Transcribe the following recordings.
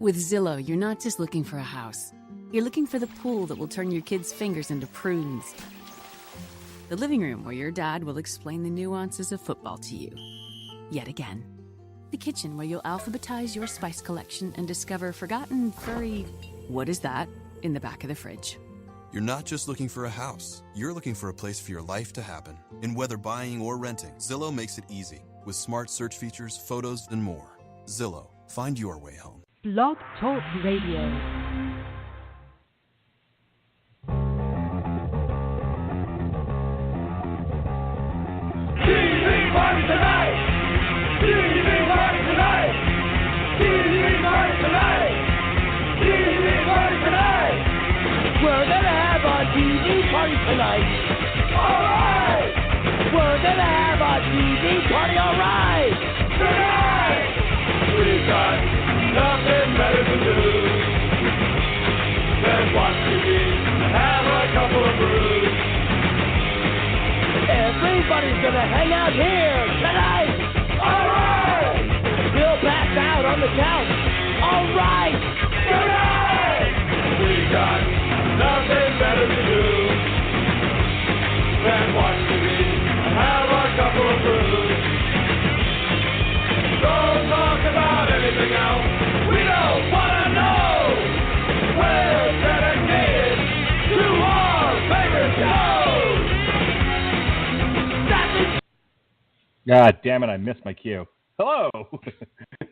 With Zillow, you're not just looking for a house. You're looking for the pool that will turn your kids' fingers into prunes. The living room where your dad will explain the nuances of football to you. Yet again. The kitchen where you'll alphabetize your spice collection and discover forgotten, furry, what is that, in the back of the fridge. You're not just looking for a house. You're looking for a place for your life to happen. And whether buying or renting, Zillow makes it easy. With smart search features, photos, and more. Zillow. Find your way home. Blog Talk Radio. We're gonna have a TV party tonight. Alright! We're gonna have a TV party, alright! Tonight! We've got nothing better to do than watch TV and have a couple of brews. Everybody's gonna hang out here tonight. Alright! We'll pass out on the couch. Alright! Tonight! We got nothing better to do than watch TV and have a couple of brews. Don't talk about anything else. We don't want to know. We're dedicated to our favorite shows. God damn it, I missed my cue. Hello!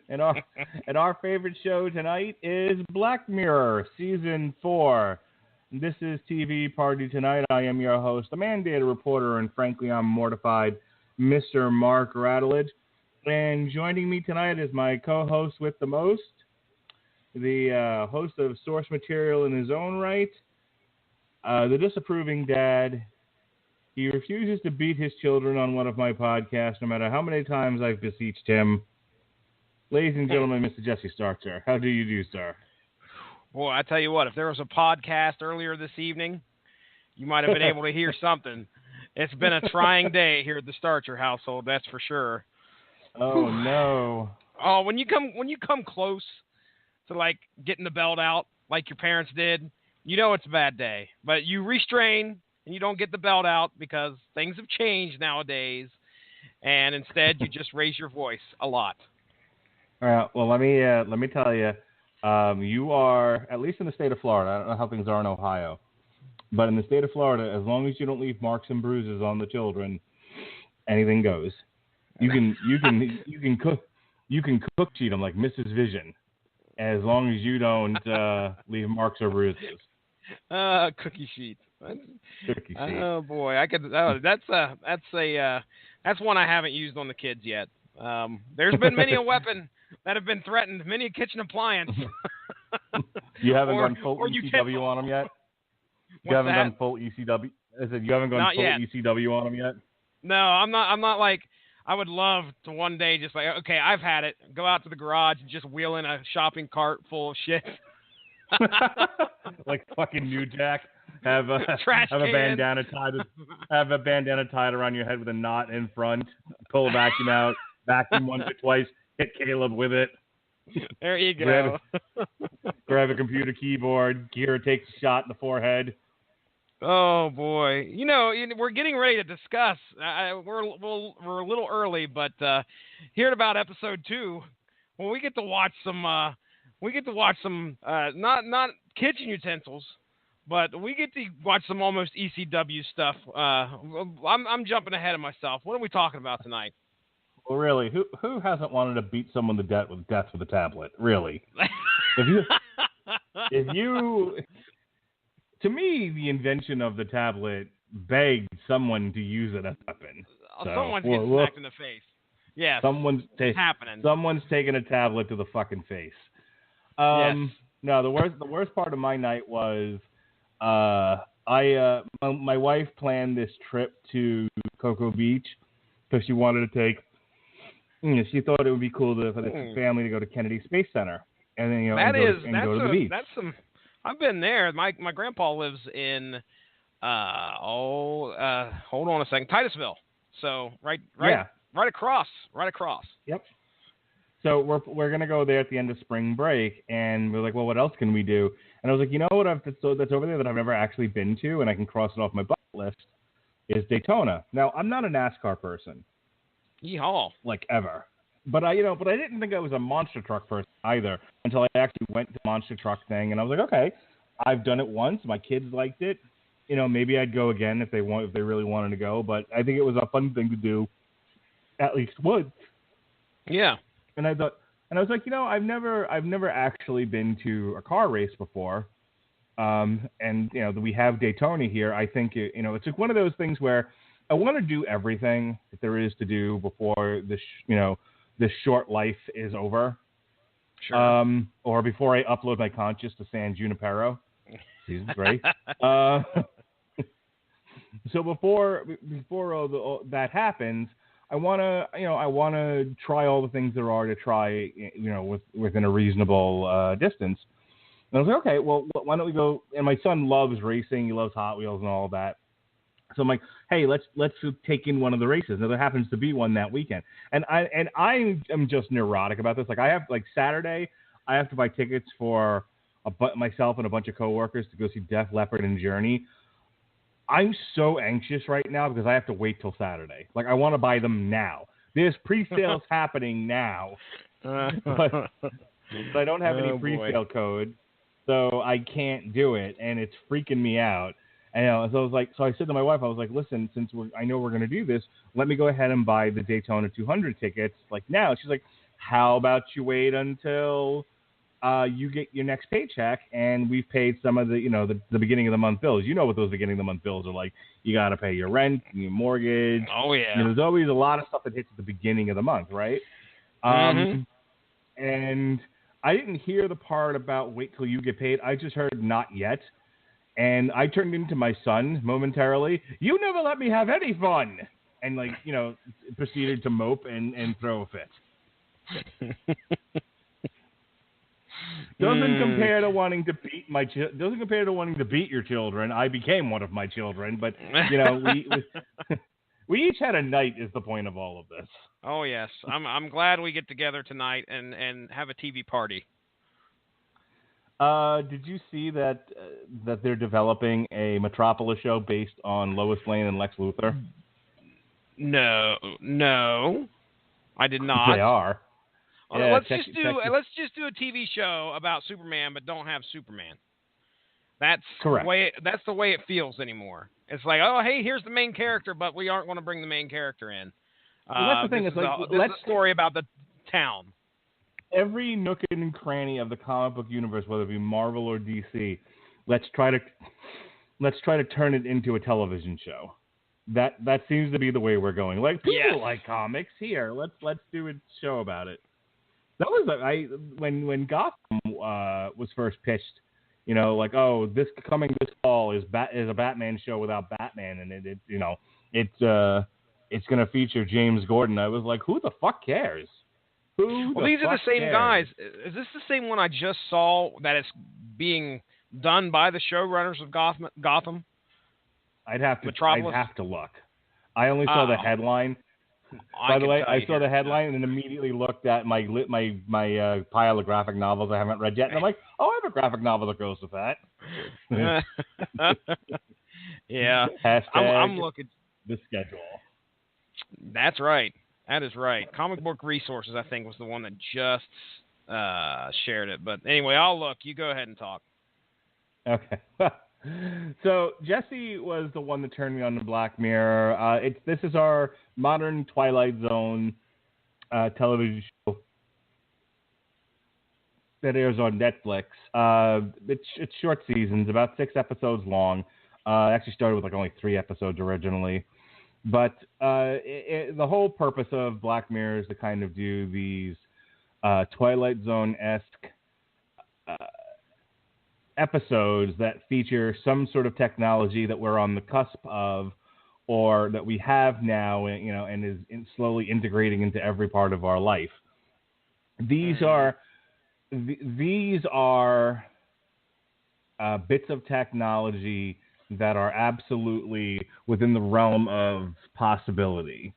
and our favorite show tonight is Black Mirror, Season 4. This is TV Party Tonight. I am your host, the mandated reporter, and frankly, I'm mortified, Mr. Mark Radulich. And joining me tonight is my co-host with the most, the host of Source Material in his own right, the disapproving dad. He refuses to beat his children on one of my podcasts, no matter how many times I've beseeched him. Ladies and gentlemen, Mr. Jesse Starcher, how do you do, sir? Boy, I tell you what, if there was a podcast earlier this evening, you might have been able to hear something. It's been a trying day here at the Starcher household, that's for sure. Oh, no. Oh, when you come close to, like, getting the belt out like your parents did, you know it's a bad day. But you restrain and you don't get the belt out because things have changed nowadays, and instead you just raise your voice a lot. All right, well, let me tell you, you are, at least in the state of Florida, I don't know how things are in Ohio, but in the state of Florida, as long as you don't leave marks and bruises on the children, anything goes. You can cook cheat them like Mrs. Vision, as long as you don't leave marks or bruises. Cookie sheet. Cookie sheet. Oh boy, I could. Oh, that's one I haven't used on the kids yet. There's been many a weapon that have been threatened, many a kitchen appliance. You haven't gone full ECW on them yet? You haven't gone full ECW? I said you haven't gone full ECW on them yet? No, I'm not like, I would love to one day just like, okay, I've had it. Go out to the garage and just wheel in a shopping cart full of shit. Like fucking New Jack. Have a bandana tied around your head with a knot in front. Pull a vacuum out. Vacuum once or twice. Hit Caleb with it. There you go. Grab a computer keyboard. Gear takes a shot in the forehead. Oh boy! You know, we're getting ready to discuss. We're a little early, but here at about episode 2, well, we get to watch some. Not kitchen utensils, but we get to watch some almost ECW stuff. I'm jumping ahead of myself. What are we talking about tonight? Well, really, who hasn't wanted to beat someone to death with a tablet? Really, if you, to me, the invention of the tablet begged someone to use it as a weapon. Someone's getting smacked in the face. Yeah, happening. Someone's taking a tablet to the fucking face. Yes. No, the worst part of my night was, my wife planned this trip to Cocoa Beach because she wanted to take. She thought it would be cool for the family to go to Kennedy Space Center, and then go to the beach. I've been there. My grandpa lives in hold on a second, Titusville. So right across. Yep. So we're gonna go there at the end of spring break, and we're like, well, what else can we do? And I was like, you know what? That's over there that I've never actually been to, and I can cross it off my bucket list. Is Daytona. Now, I'm not a NASCAR person. Yeehaw. Like ever. But I didn't think I was a monster truck person either until I actually went to the monster truck thing, and I was like, okay, I've done it once. My kids liked it. Maybe I'd go again if they really wanted to go. But I think it was a fun thing to do at least once. Yeah. And I was like, I've never actually been to a car race before. And we have Daytona here. I think it's like one of those things where I want to do everything that there is to do before this short life is over. Sure. Or before I upload my conscious to San Junipero, season 3. So before all that happens, I want to try all the things there are to try, within a reasonable distance. And I was like, okay, well, why don't we go? And my son loves racing. He loves Hot Wheels and all of that. So I'm like, hey, let's take in one of the races. Now there happens to be one that weekend, and I am just neurotic about this. Like Saturday, I have to buy tickets for myself and a bunch of coworkers to go see Def Leppard and Journey. I'm so anxious right now because I have to wait till Saturday. Like I want to buy them now. There's pre-sales happening now, but I don't have any pre-sale code, so I can't do it, and it's freaking me out. And so I said to my wife, I was like, listen, since I know we're going to do this, let me go ahead and buy the Daytona 200 tickets like now. She's like, how about you wait until you get your next paycheck and we've paid some of the beginning of the month bills. You know what those beginning of the month bills are like. You got to pay your rent, your mortgage. Oh, yeah. There's always a lot of stuff that hits at the beginning of the month, right? And I didn't hear the part about wait till you get paid. I just heard not yet. And I turned into my son momentarily. You never let me have any fun. And proceeded to mope and throw a fit. Doesn't compare to wanting to beat doesn't compare to wanting to beat your children. I became one of my children, but we each had a night is the point of all of this. Oh yes, I'm glad we get together tonight and have a TV party. Did you see that they're developing a Metropolis show based on Lois Lane and Lex Luthor? No, I did not. They are. Yeah, let's just do a TV show about Superman, but don't have Superman. That's correct. That's the way it feels anymore. It's like, oh, hey, here's the main character, but we aren't going to bring the main character in. Well, that's the thing. It's let's a story about the town. Every nook and cranny of the comic book universe, whether it be Marvel or DC, let's try to turn it into a television show. That seems to be the way we're going. Like people like comics here. Let's do a show about it. That was when Gotham was first pitched. This fall is a Batman show without Batman, and it's going to feature James Gordon. I was like, who the fuck cares? These are the same guys. Is this the same one I just saw that it's being done by the showrunners of Gotham? I'd have to look. I only saw the headline. By the way, I saw the headline and immediately looked at my pile of graphic novels I haven't read yet, and I'm like, oh, I have a graphic novel that goes with that. Yeah. I'm looking the schedule. That's right. That is right. Comic Book Resources, I think, was the one that just shared it. But anyway, I'll look. You go ahead and talk. Okay. So Jesse was the one that turned me on to Black Mirror. This is our modern Twilight Zone television show that airs on Netflix. It's short seasons, about 6 episodes long. It actually started with only 3 episodes originally. But the whole purpose of Black Mirror is to kind of do these Twilight Zone-esque episodes that feature some sort of technology that we're on the cusp of, or that we have now, and is slowly integrating into every part of our life. These are bits of technology that are absolutely within the realm of possibility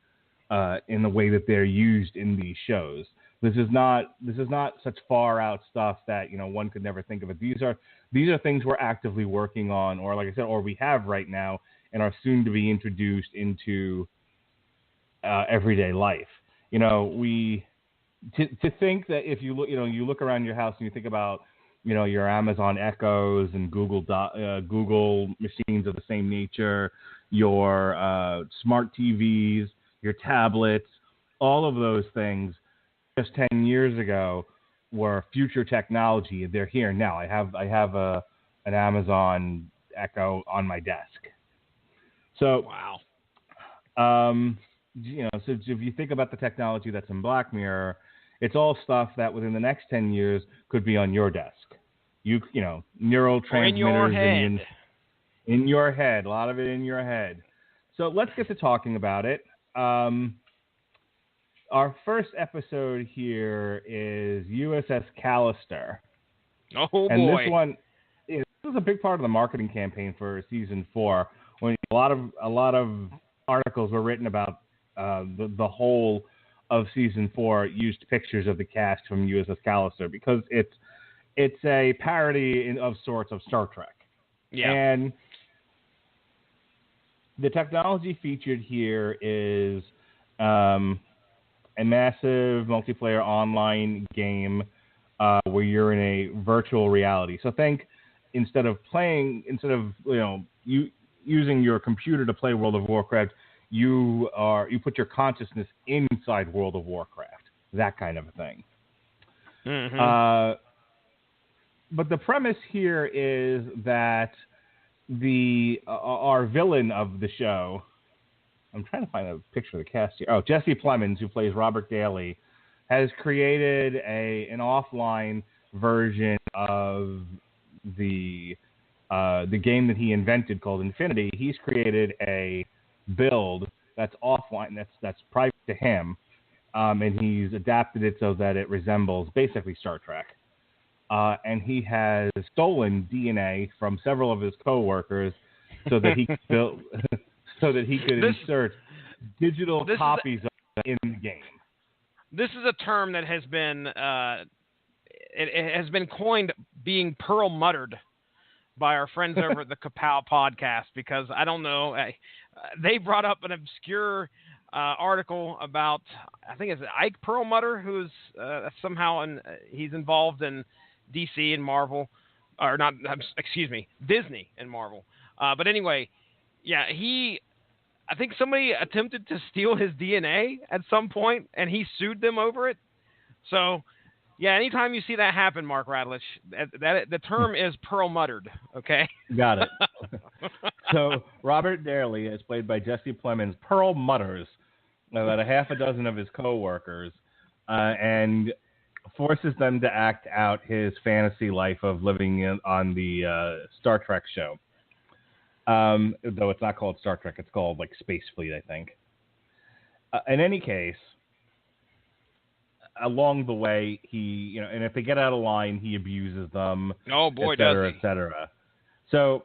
in the way that they're used in these shows. This is not such far out stuff that one could never think of it. These are things we're actively working on, or like I said, or we have right now, and are soon to be introduced into everyday life. To think that if you look around your house and you think about your Amazon Echoes and Google machines of the same nature, your smart TVs, your tablets, all of those things just 10 years ago were future technology. They're here now. I have an Amazon Echo on my desk. So wow. So if you think about the technology that's in Black Mirror, it's all stuff that within the next 10 years could be on your desk. Neurotransmitters in your head. In your head, a lot of it in your head. So let's get to talking about it. Our first episode here is USS Callister. Oh boy! And this one, this was a big part of the marketing campaign for season 4. When a lot of articles were written about the whole of season 4 used pictures of the cast from USS Callister because it's a parody of sorts of Star Trek. Yeah. And the technology featured here is a massive multiplayer online game where you're in a virtual reality. So think instead of using your computer to play World of Warcraft, you put your consciousness inside World of Warcraft, that kind of a thing. Mm-hmm. But the premise here is that our villain of the show, I'm trying to find a picture of the cast here. Oh, Jesse Plemons, who plays Robert Daly, has created an offline version of the game that he invented called Infinity. He's created a build that's offline, that's private to him, and he's adapted it so that it resembles basically Star Trek. And he has stolen DNA from several of his coworkers so that he could insert digital copies of it in the game. This is a term that has been it has been coined being Pearl Muttered by our friends over at the Kapow podcast, because I don't know, they brought up an obscure article about, I think it's Ike Perlmutter, who's somehow he's involved in DC and Marvel, or not, excuse me, Disney and Marvel. But anyway, yeah, I think somebody attempted to steal his DNA at some point, and he sued them over it. So, yeah, anytime you see that happen, Mark Radulich, the term is Perlmuttered, okay? Got it. So, Robert Daly is played by Jesse Plemons. Perlmutters about a half a dozen of his co-workers and forces them to act out his fantasy life of living on the Star Trek show. Though it's not called Star Trek, it's called like Space Fleet, I think. In any case, along the way, he, and if they get out of line, he abuses them. Oh boy, et cetera, does he? et cetera. So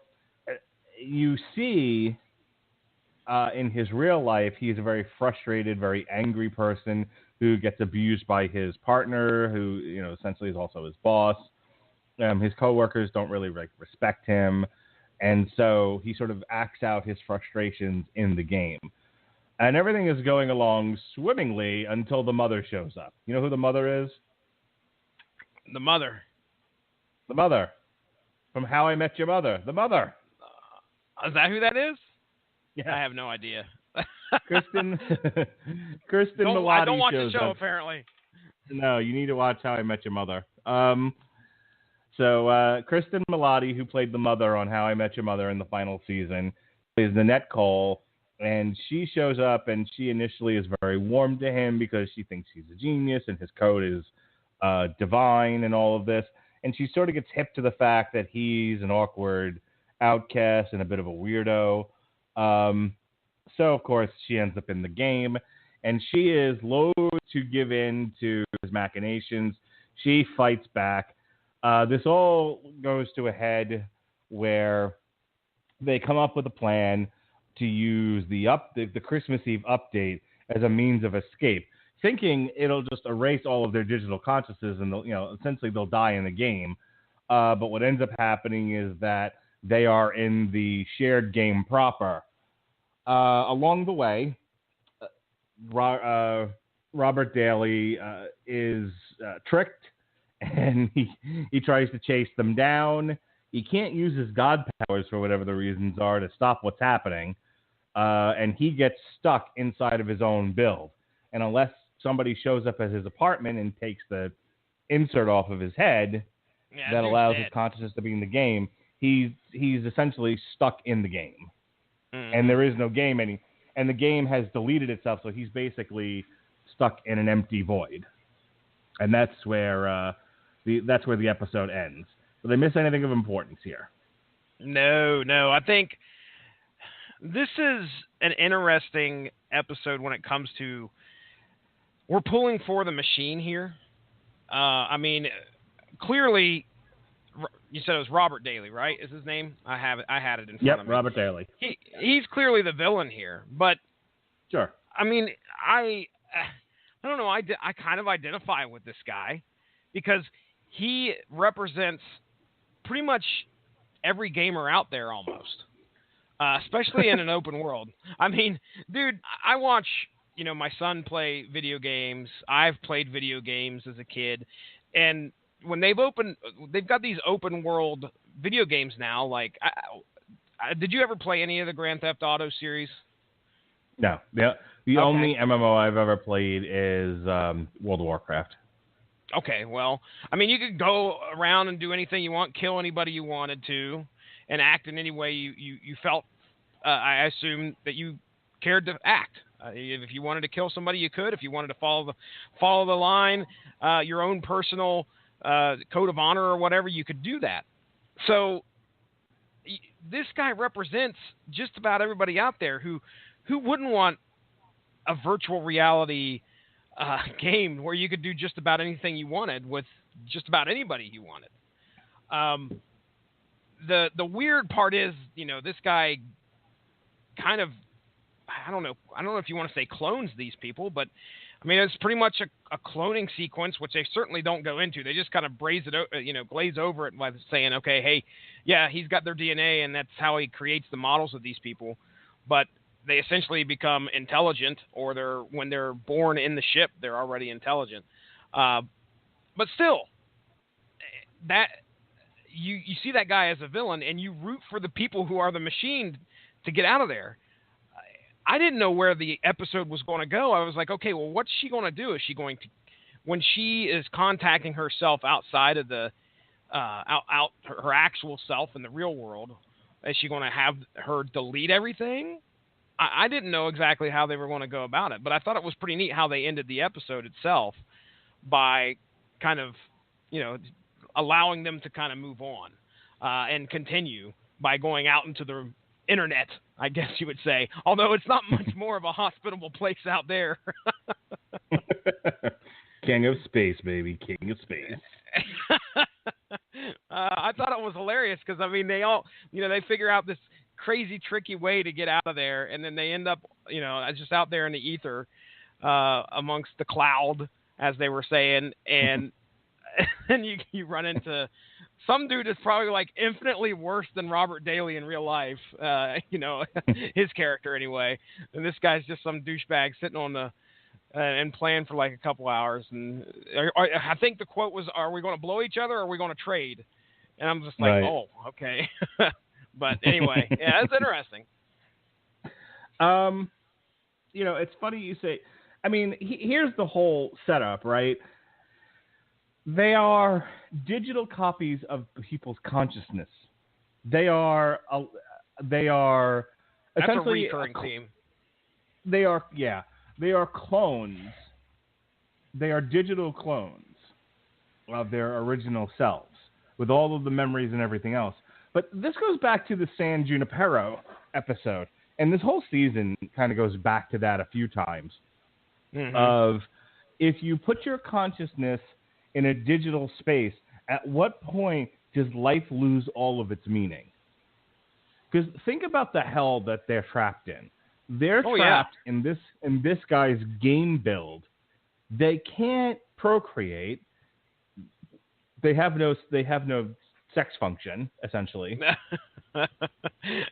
you see, in his real life, he's a very frustrated, very angry person who gets abused by his partner, who essentially is also his boss. His coworkers don't really respect him. And so he sort of acts out his frustrations in the game. And everything is going along swimmingly until the mother shows up. You know who the mother is? The mother. The mother. From How I Met Your Mother. The mother. Is that who that is? Yeah. I have no idea. Kristen Milotti. I don't watch the shows show, up. apparently. No, you need to watch How I Met Your Mother. So Kristen Milotti, who played the mother on How I Met Your Mother in the final season, plays Nanette Cole, and she shows up, and she initially is very warm to him because she thinks he's a genius and his code is divine and all of this. And she sort of gets hip to the fact that he's an awkward outcast and a bit of a weirdo. So, of course, she ends up in the game, and she is loath to give in to his machinations. She fights back. This all goes to a head where they come up with a plan to use the Christmas Eve update as a means of escape. thinking it'll just erase all of their digital consciousness and essentially they'll die in the game. But what ends up happening is that they are in the shared game proper. Along the way, Robert Daly is tricked, and he tries to chase them down. He can't use his god powers for whatever the reasons are to stop what's happening, and he gets stuck inside of his own build. And unless somebody shows up at his apartment and takes the insert off of his head that allows his consciousness to be in the game, he's essentially stuck in the game. And there is no game and the game has deleted itself, so he's basically stuck in an empty void. And that's where the episode ends. Did I miss anything of importance here? No. I think this is an interesting episode when it comes to we're pulling for the machine here. I mean, clearly, you said it was Robert Daly, right? Is his name? I had it in front of me. Yep, Robert Daly. He's clearly the villain here, but sure. I mean, I don't know. I kind of identify with this guy because he represents pretty much every gamer out there almost, especially in an open world. I mean, dude, I watch, my son play video games. I've played video games as a kid, and when they've got these open world video games now. Like, did you ever play any of the Grand Theft Auto series? No. The only MMO I've ever played is World of Warcraft. Okay, well, I mean, you could go around and do anything you want, kill anybody you wanted to, and act in any way you felt. I assume that you cared to act. If you wanted to kill somebody, you could. If you wanted to follow the line, your own personal code of honor or whatever, you could do that. So this guy represents just about everybody out there who wouldn't want a virtual reality game where you could do just about anything you wanted with just about anybody you wanted. The weird part is, this guy kind of, I don't know if you want to say clones these people, but I mean, it's pretty much a cloning sequence, which they certainly don't go into. They just kind of glaze over it by saying, okay, hey, yeah, he's got their DNA, and that's how he creates the models of these people. But they essentially become intelligent, or when they're born in the ship, they're already intelligent. But still, that you see that guy as a villain, and you root for the people who are the machine to get out of there. I didn't know where the episode was going to go. I was like, okay, well, what's she going to do? Is she going to, when she is contacting herself outside of the, her actual self in the real world, is she going to have her delete everything? I didn't know exactly how they were going to go about it, but I thought it was pretty neat how they ended the episode itself by kind of, allowing them to kind of move on and continue by going out into the internet, I guess you would say, although it's not much more of a hospitable place out there. King of space, baby. King of space. I thought it was hilarious because, I mean, they all, they figure out this crazy, tricky way to get out of there, and then they end up, just out there in the ether amongst the cloud, as they were saying, and and you run into some dude that's probably like infinitely worse than Robert Daly in real life, his character anyway. And this guy's just some douchebag sitting on the and playing for like a couple hours. And I think the quote was, "Are we going to blow each other, or are we going to trade?" And I'm just like, right. Oh, okay. But anyway, yeah, it's interesting. It's funny you say. I mean, here's the whole setup, right? They are digital copies of people's consciousness. They are That's essentially a recurring theme. They are clones. They are digital clones of their original selves with all of the memories and everything else. But this goes back to the San Junipero episode, and this whole season kind of goes back to that a few times. Mm-hmm. Of if you put your consciousness in a digital space, at what point does life lose all of its meaning? Because think about the hell that they're trapped in. They're trapped in this guy's game build, They can't procreate. They have no sex function, essentially.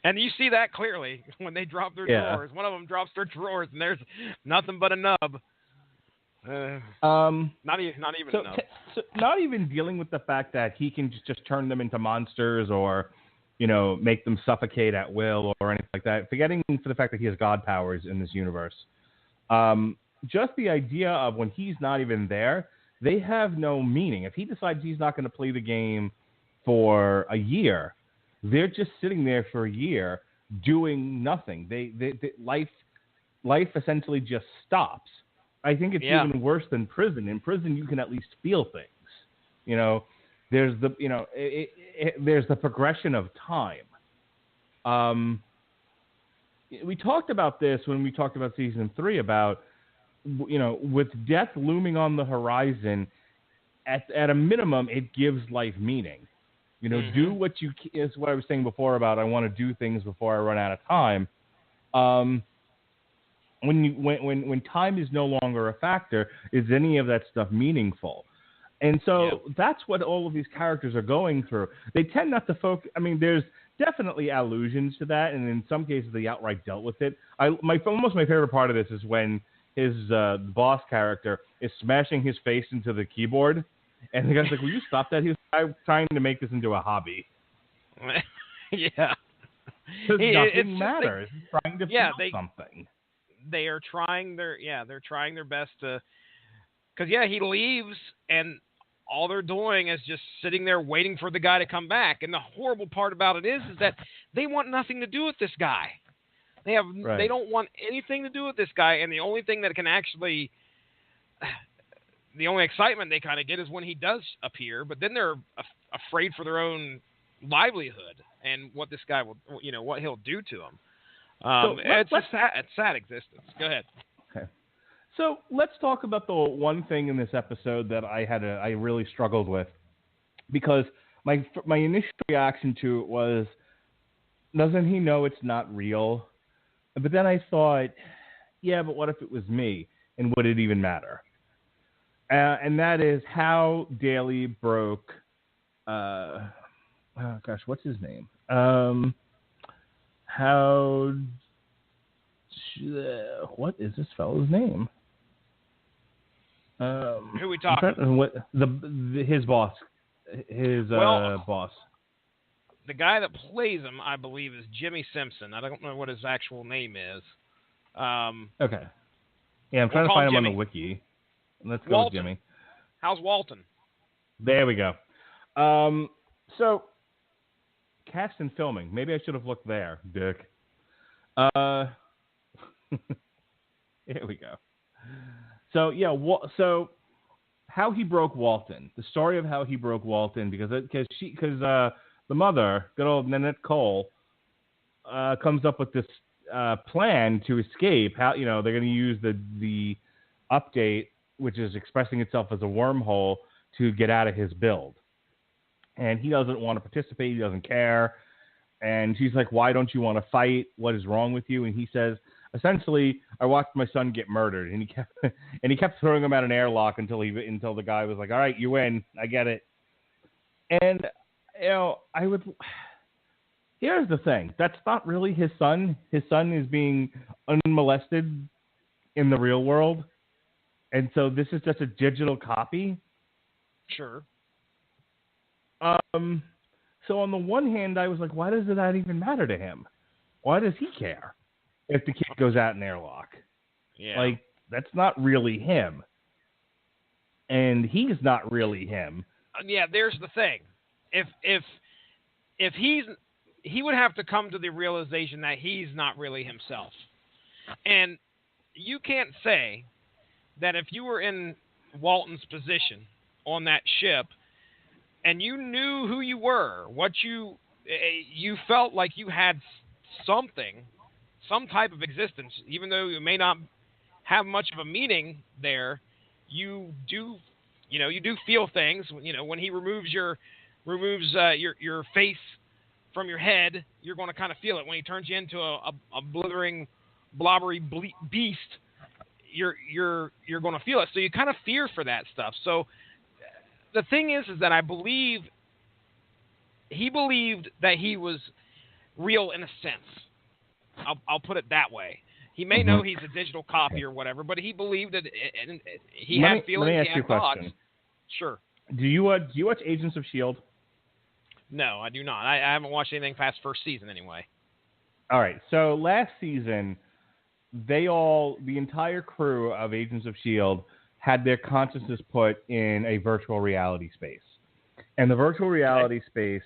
And you see that clearly when they drop their drawers. One of them drops their drawers, and there's nothing but a nub. Not even a nub. So not even dealing with the fact that he can just turn them into monsters or, make them suffocate at will or anything like that. Forgetting for the fact that he has god powers in this universe. Just the idea of when he's not even there, they have no meaning. If he decides he's not going to play the game for a year, they're just sitting there for a year doing nothing. They life essentially just stops. I think it's even worse than prison. In prison, you can at least feel things. There's there's the progression of time. We talked about this when we talked about season 3 about, with death looming on the horizon, at a minimum, it gives life meaning. Do what you is what I was saying before about I want to do things before I run out of time. When time is no longer a factor, is any of that stuff meaningful? And so that's what all of these characters are going through. They tend not to focus. I mean, there's definitely allusions to that, and in some cases they outright dealt with it. Almost my favorite part of this is when his boss character is smashing his face into the keyboard, and the guy's like, "Will you stop that?" He's trying to make this into a hobby. Yeah. Because nothing matters. He's trying to feel something. They are trying they're trying their best to, because he leaves and all they're doing is just sitting there waiting for the guy to come back. And the horrible part about it is that they want nothing to do with this guy. They don't want anything to do with this guy. And the only thing that can actually, the only excitement they kind of get is when he does appear, but then they're afraid for their own livelihood and what this guy will, what he'll do to them. It's a sad existence. Go ahead. Okay. So let's talk about the one thing in this episode that I really struggled with, because my initial reaction to it was, doesn't he know it's not real? But then I thought, yeah, but what if it was me? And would it even matter? And that is how Daly broke, what's his name? What is this fellow's name? Who we talking? His boss. Boss. The guy that plays him, I believe, is Jimmy Simpson. I don't know what his actual name is. Okay. Yeah, I'm trying to find him on the wiki. Let's go with Jimmy. How's Walton? There we go. So, cast and filming. Maybe I should have looked there, Dick. Here we go. So, so how he broke Walton. The story of how he broke Walton, because the mother, good old Nanette Cole, comes up with this plan to escape. How they're going to use the update, which is expressing itself as a wormhole, to get out of his build. And he doesn't want to participate. He doesn't care. And she's like, "Why don't you want to fight? What is wrong with you?" And he says, essentially, "I watched my son get murdered," and he kept throwing him at an airlock until the guy was like, "All right, you win. I get it." And here's the thing: that's not really his son. His son is being unmolested in the real world, and so this is just a digital copy. Sure. So on the one hand, I was like, why does that even matter to him? Why does he care if the kid goes out in airlock? Yeah. Like, that's not really him. And he's not really him. Yeah, there's the thing. If he would have to come to the realization that he's not really himself. And you can't say that if you were in Walton's position on that ship and you knew who you were, what you felt like you had something, some type of existence, even though you may not have much of a meaning there, you do feel things. When he removes your face from your head, you're going to kind of feel it. When he turns you into a blithering, blobbery beast, you're going to feel it. So you kind of fear for that stuff. So the thing is that I believe he believed that he was real in a sense. I'll put it that way. He may know he's a digital copy or whatever, but he believed that he had feelings. Let me ask he you had a thoughts. question. Sure. Do you watch Agents of S.H.I.E.L.D.? No, I do not. I haven't watched anything past first season anyway. All right. So last season, the entire crew of Agents of S.H.I.E.L.D. had their consciousness put in a virtual reality space. And the virtual reality space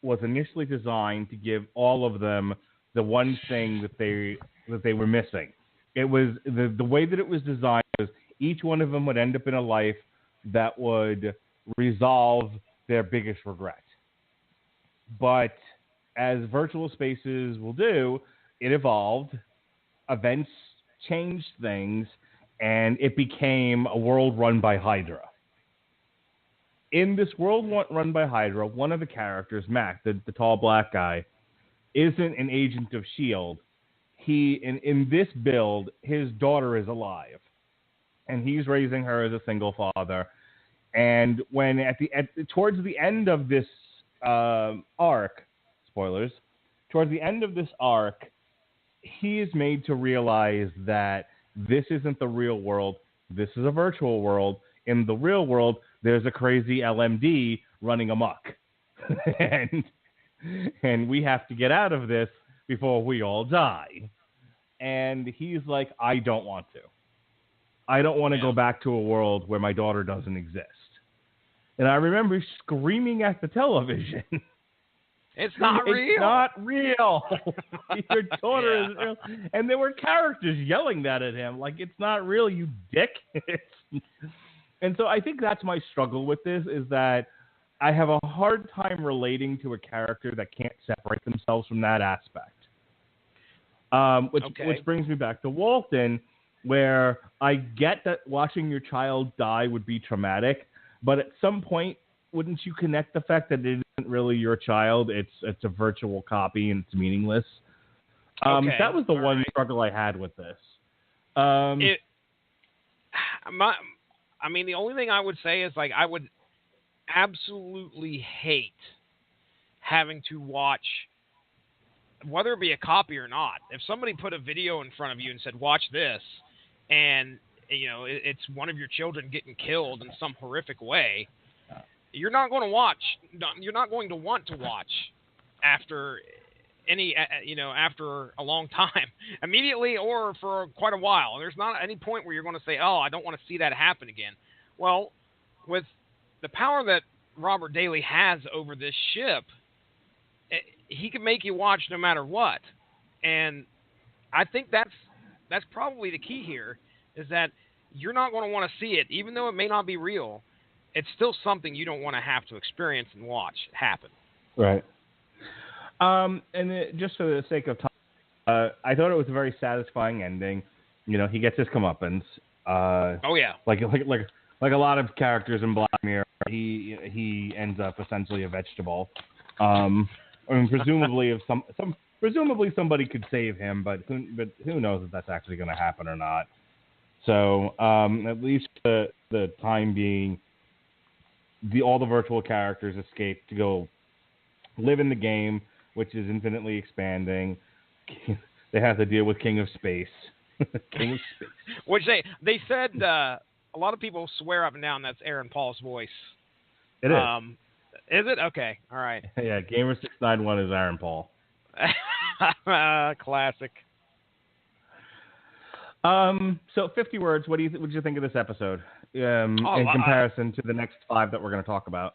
was initially designed to give all of them the one thing that they were missing. It was the way that it was designed was each one of them would end up in a life that would resolve their biggest regret. But as virtual spaces will do, it evolved, events changed things, and it became a world run by Hydra. In this world run by Hydra, one of the characters, Mac, the tall black guy, isn't an agent of S.H.I.E.L.D. In this build, his daughter is alive, and he's raising her as a single father. And when towards the end of this arc, spoilers, towards the end of this arc, he is made to realize that this isn't the real world. This is a virtual world. In the real world, there's a crazy LMD running amok. and we have to get out of this before we all die. And he's like, I don't want to. I don't want to go back to a world where my daughter doesn't exist. And I remember screaming at the television. It's not real. It's not real. Your daughter is real. And there were characters yelling that at him. Like, it's not real, you dick. And so I think that's my struggle with this, is that I have a hard time relating to a character that can't separate themselves from that aspect. Which brings me back to Walton, where I get that watching your child die would be traumatic, but at some point, wouldn't you connect the fact that it isn't really your child? It's a virtual copy and it's meaningless. That was the one struggle I had with this. The only thing I would say is, like, I would absolutely hate having to watch, whether it be a copy or not. If somebody put a video in front of you and said, watch this, and it's one of your children getting killed in some horrific way, you're not going to watch. You're not going to want to watch after after a long time, immediately or for quite a while. There's not any point where you're going to say, oh, I don't want to see that happen again. Well, with the power that Robert Daly has over this ship, he can make you watch no matter what. And I think that's probably the key here, is that you're not going to want to see it, even though it may not be real. It's still something you don't want to have to experience and watch happen. Right. Just for the sake of time, I thought it was a very satisfying ending. He gets his comeuppance. Like a lot of characters in Black Mirror, he ends up essentially a vegetable. Presumably presumably somebody could save him, but who knows if that's actually going to happen or not. So at least the time being, all the virtual characters escape to go live in the game, which is infinitely expanding. They have to deal with King of Space. King of Space. Which they said a lot of people swear up and down that's Aaron Paul's voice. It is. Is it? Okay. All right. Yeah, Gamer691 is Aaron Paul. Classic. So 50 words. What did you think of this episode in comparison to the next 5 that we're going to talk about?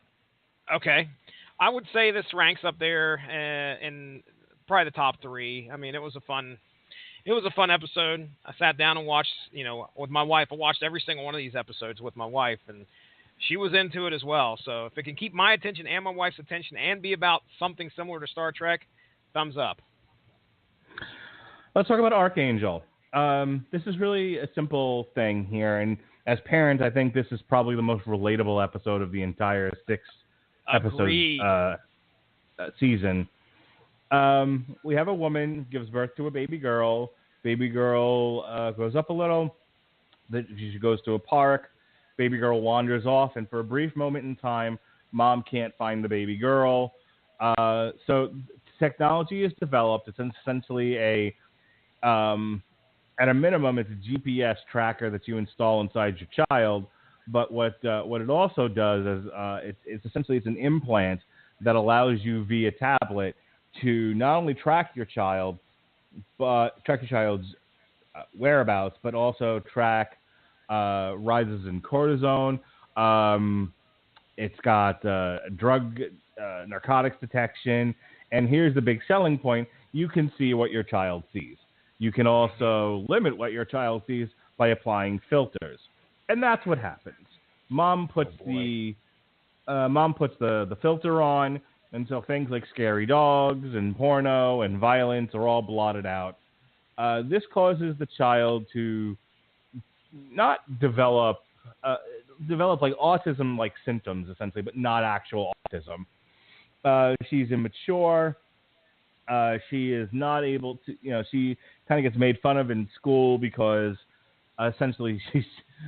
Okay. I would say this ranks up there in probably the top 3. I mean, it was a fun episode. I sat down and watched, with my wife. I watched every single one of these episodes with my wife, and she was into it as well. So if it can keep my attention and my wife's attention and be about something similar to Star Trek, thumbs up. Let's talk about Archangel. This is really a simple thing here, and as parents, I think this is probably the most relatable episode of the entire 6-episode season. We have a woman gives birth to a baby girl. Baby girl grows up a little, that she goes to a park, baby girl wanders off, and for a brief moment in time, mom can't find the baby girl. So technology is developed. It's essentially at a minimum, it's a GPS tracker that you install inside your child. But what it also does is it's essentially an implant that allows you via tablet to not only track your child's whereabouts, but also track rises in cortisone. It's got drug, narcotics detection, and here's the big selling point: you can see what your child sees. You can also limit what your child sees by applying filters, and that's what happens. Mom puts the filter on, and so things like scary dogs and porno and violence are all blotted out. This causes the child to not develop like autism-like symptoms, essentially, but not actual autism. She's immature. She is not able to, she kind of gets made fun of in school because essentially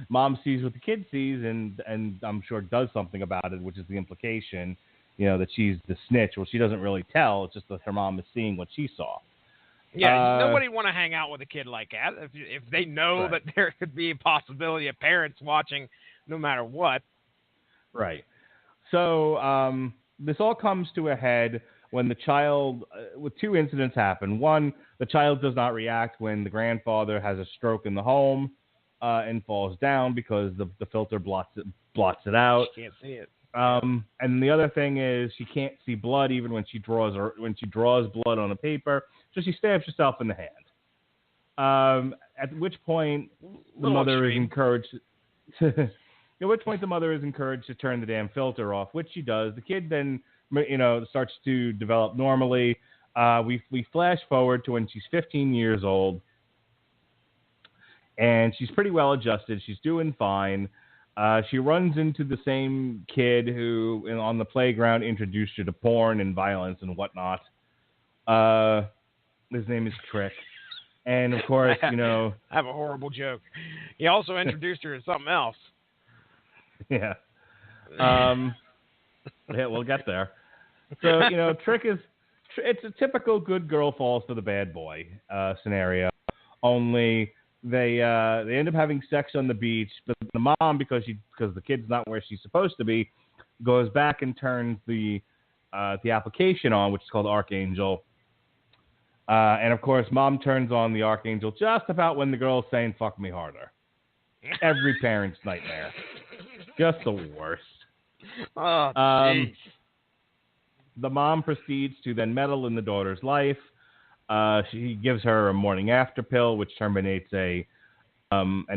mom sees what the kid sees and I'm sure does something about it, which is the implication, that she's the snitch. Well, she doesn't really tell. It's just that her mom is seeing what she saw. Yeah, nobody want to hang out with a kid like that if they know Right. that there could be a possibility of parents watching no matter what. Right. So this all comes to a head when the child, with two incidents happen. One, the child does not react when the grandfather has a stroke in the home and falls down because the filter blots it out. She can't see it. And the other thing is she can't see blood even when she draws blood on a paper, so she stabs herself in the hand. At which point the mother is encouraged to. At which point the mother is encouraged to turn the damn filter off, which she does. The kid then, starts to develop normally. We flash forward to when she's 15 years old, and she's pretty well adjusted. She's doing fine. She runs into the same kid who, on the playground, introduced her to porn and violence and whatnot. His name is Trick. And, of course, I have a horrible joke. He also introduced her to something else. Yeah. Yeah, we'll get there. So, Trick it's a typical good girl falls for the bad boy scenario. Only they end up having sex on the beach, but the mom, because the kid's not where she's supposed to be, goes back and turns the application on, which is called Archangel. And of course, mom turns on the Archangel just about when the girl's saying "fuck me harder." Every parent's nightmare. Just the worst. Oh, jeez. The mom proceeds to then meddle in the daughter's life. She gives her a morning after pill, which terminates an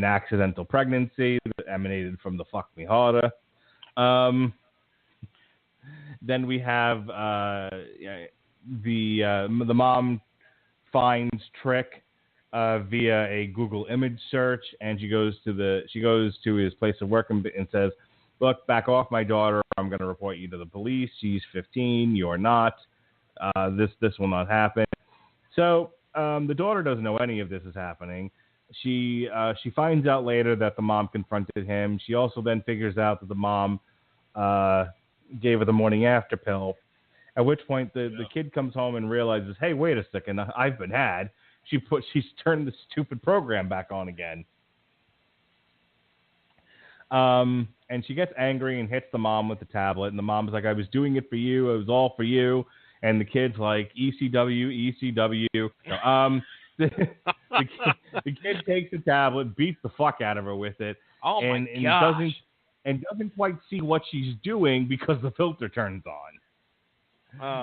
accidental pregnancy that emanated from the "fuck me harder." Then we have the mom finds Trick via a Google image search, and she goes to his place of work and says, "Look, back off my daughter. I'm going to report you to the police. She's 15. You're not. This will not happen." So the daughter doesn't know any of this is happening. She finds out later that the mom confronted him. She also then figures out that the mom gave her the morning after pill. At which point the kid comes home and realizes, hey, wait a second, I've been had. She's turned the stupid program back on again. And she gets angry and hits the mom with the tablet. And the mom's like, I was doing it for you. It was all for you. And the kid's like, ECW. The kid takes the tablet, beats the fuck out of her with it. Oh, my gosh. And doesn't quite see what she's doing because the filter turns on.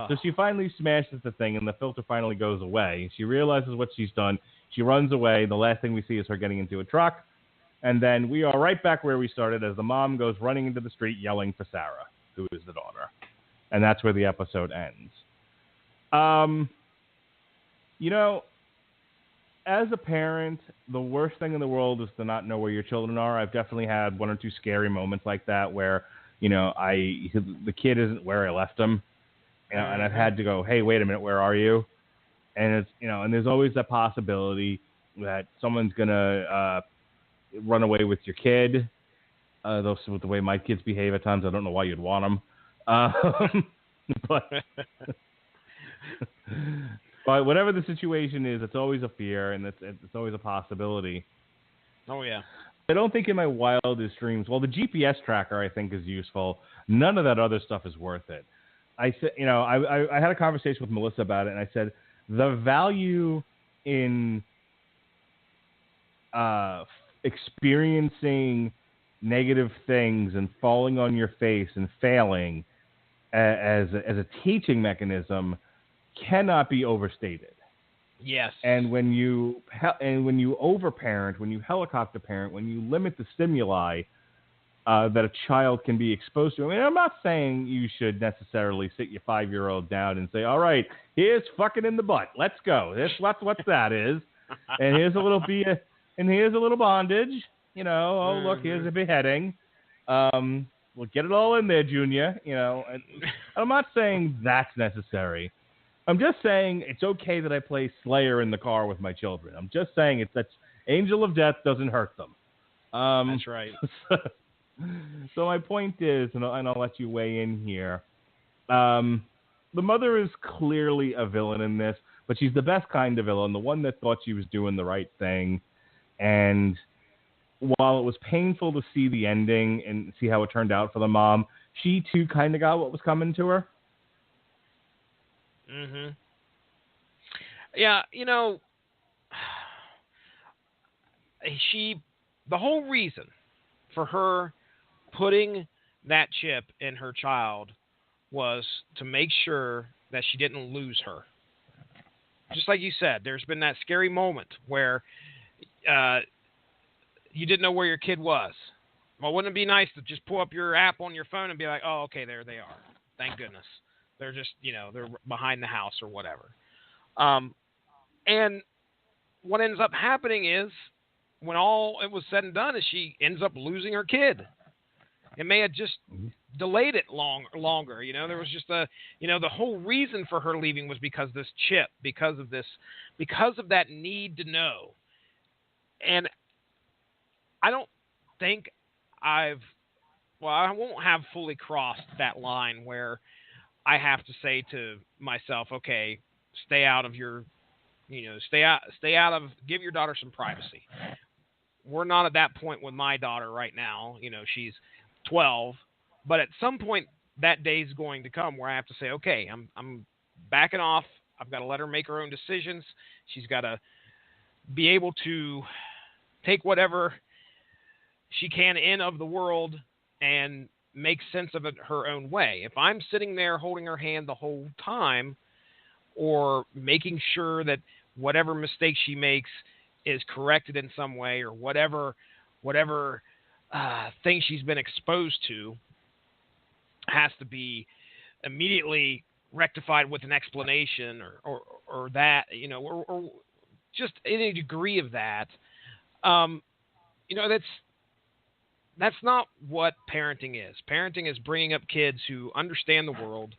So she finally smashes the thing, and the filter finally goes away. She realizes what she's done. She runs away. The last thing we see is her getting into a truck. And then we are right back where we started as the mom goes running into the street yelling for Sarah, who is the daughter. And that's where the episode ends. As a parent, the worst thing in the world is to not know where your children are. I've definitely had one or two scary moments like that where, the kid isn't where I left him. And I've had to go, hey, wait a minute, where are you? And it's, and there's always that possibility that someone's going to, run away with your kid. Those with the way my kids behave at times, I don't know why you'd want them. But whatever the situation is, it's always a fear, and it's always a possibility. Oh, yeah. I don't think in my wildest dreams, well, the GPS tracker I think is useful. None of that other stuff is worth it. I had a conversation with Melissa about it, and I said the value in experiencing negative things and falling on your face and failing as a teaching mechanism cannot be overstated. Yes. And when you overparent, when you helicopter parent, when you limit the stimuli that a child can be exposed to. I mean, I'm not saying you should necessarily sit your 5-year-old down and say, "All right, here's fucking in the butt. Let's go. What's that is, and here's a little and here's a little bondage. You know, oh look, here's a beheading. We'll get it all in there, Junior. You know." And I'm not saying that's necessary. I'm just saying it's okay that I play Slayer in the car with my children. I'm just saying that's Angel of Death doesn't hurt them. That's right. So my point is, and I'll let you weigh in here, the mother is clearly a villain in this, but she's the best kind of villain, the one that thought she was doing the right thing. And while it was painful to see the ending and see how it turned out for the mom, she too kind of got what was coming to her. Mm-hmm. Yeah, you know, the whole reason for her putting that chip in her child was to make sure that she didn't lose her. Just like you said, there's been that scary moment where you didn't know where your kid was. Well, wouldn't it be nice to just pull up your app on your phone and be like, "Oh, okay, there they are. Thank goodness. They're just, they're behind the house or whatever." And what ends up happening is, when all it was said and done, is she ends up losing her kid. It may have just delayed it longer. There was just the whole reason for her leaving was because this chip, because of that need to know. And I don't think I won't have fully crossed that line where I have to say to myself, okay, stay out of give your daughter some privacy. We're not at that point with my daughter right now. She's 12, but at some point that day is going to come where I have to say, okay, I'm backing off. I've got to let her make her own decisions. She's got to be able to take whatever she can in of the world and make sense of it her own way. If I'm sitting there holding her hand the whole time, or making sure that whatever mistake she makes is corrected in some way, or whatever thing she's been exposed to has to be immediately rectified with an explanation or that, or just any degree of that, that's not what parenting is. Parenting is bringing up kids who understand the world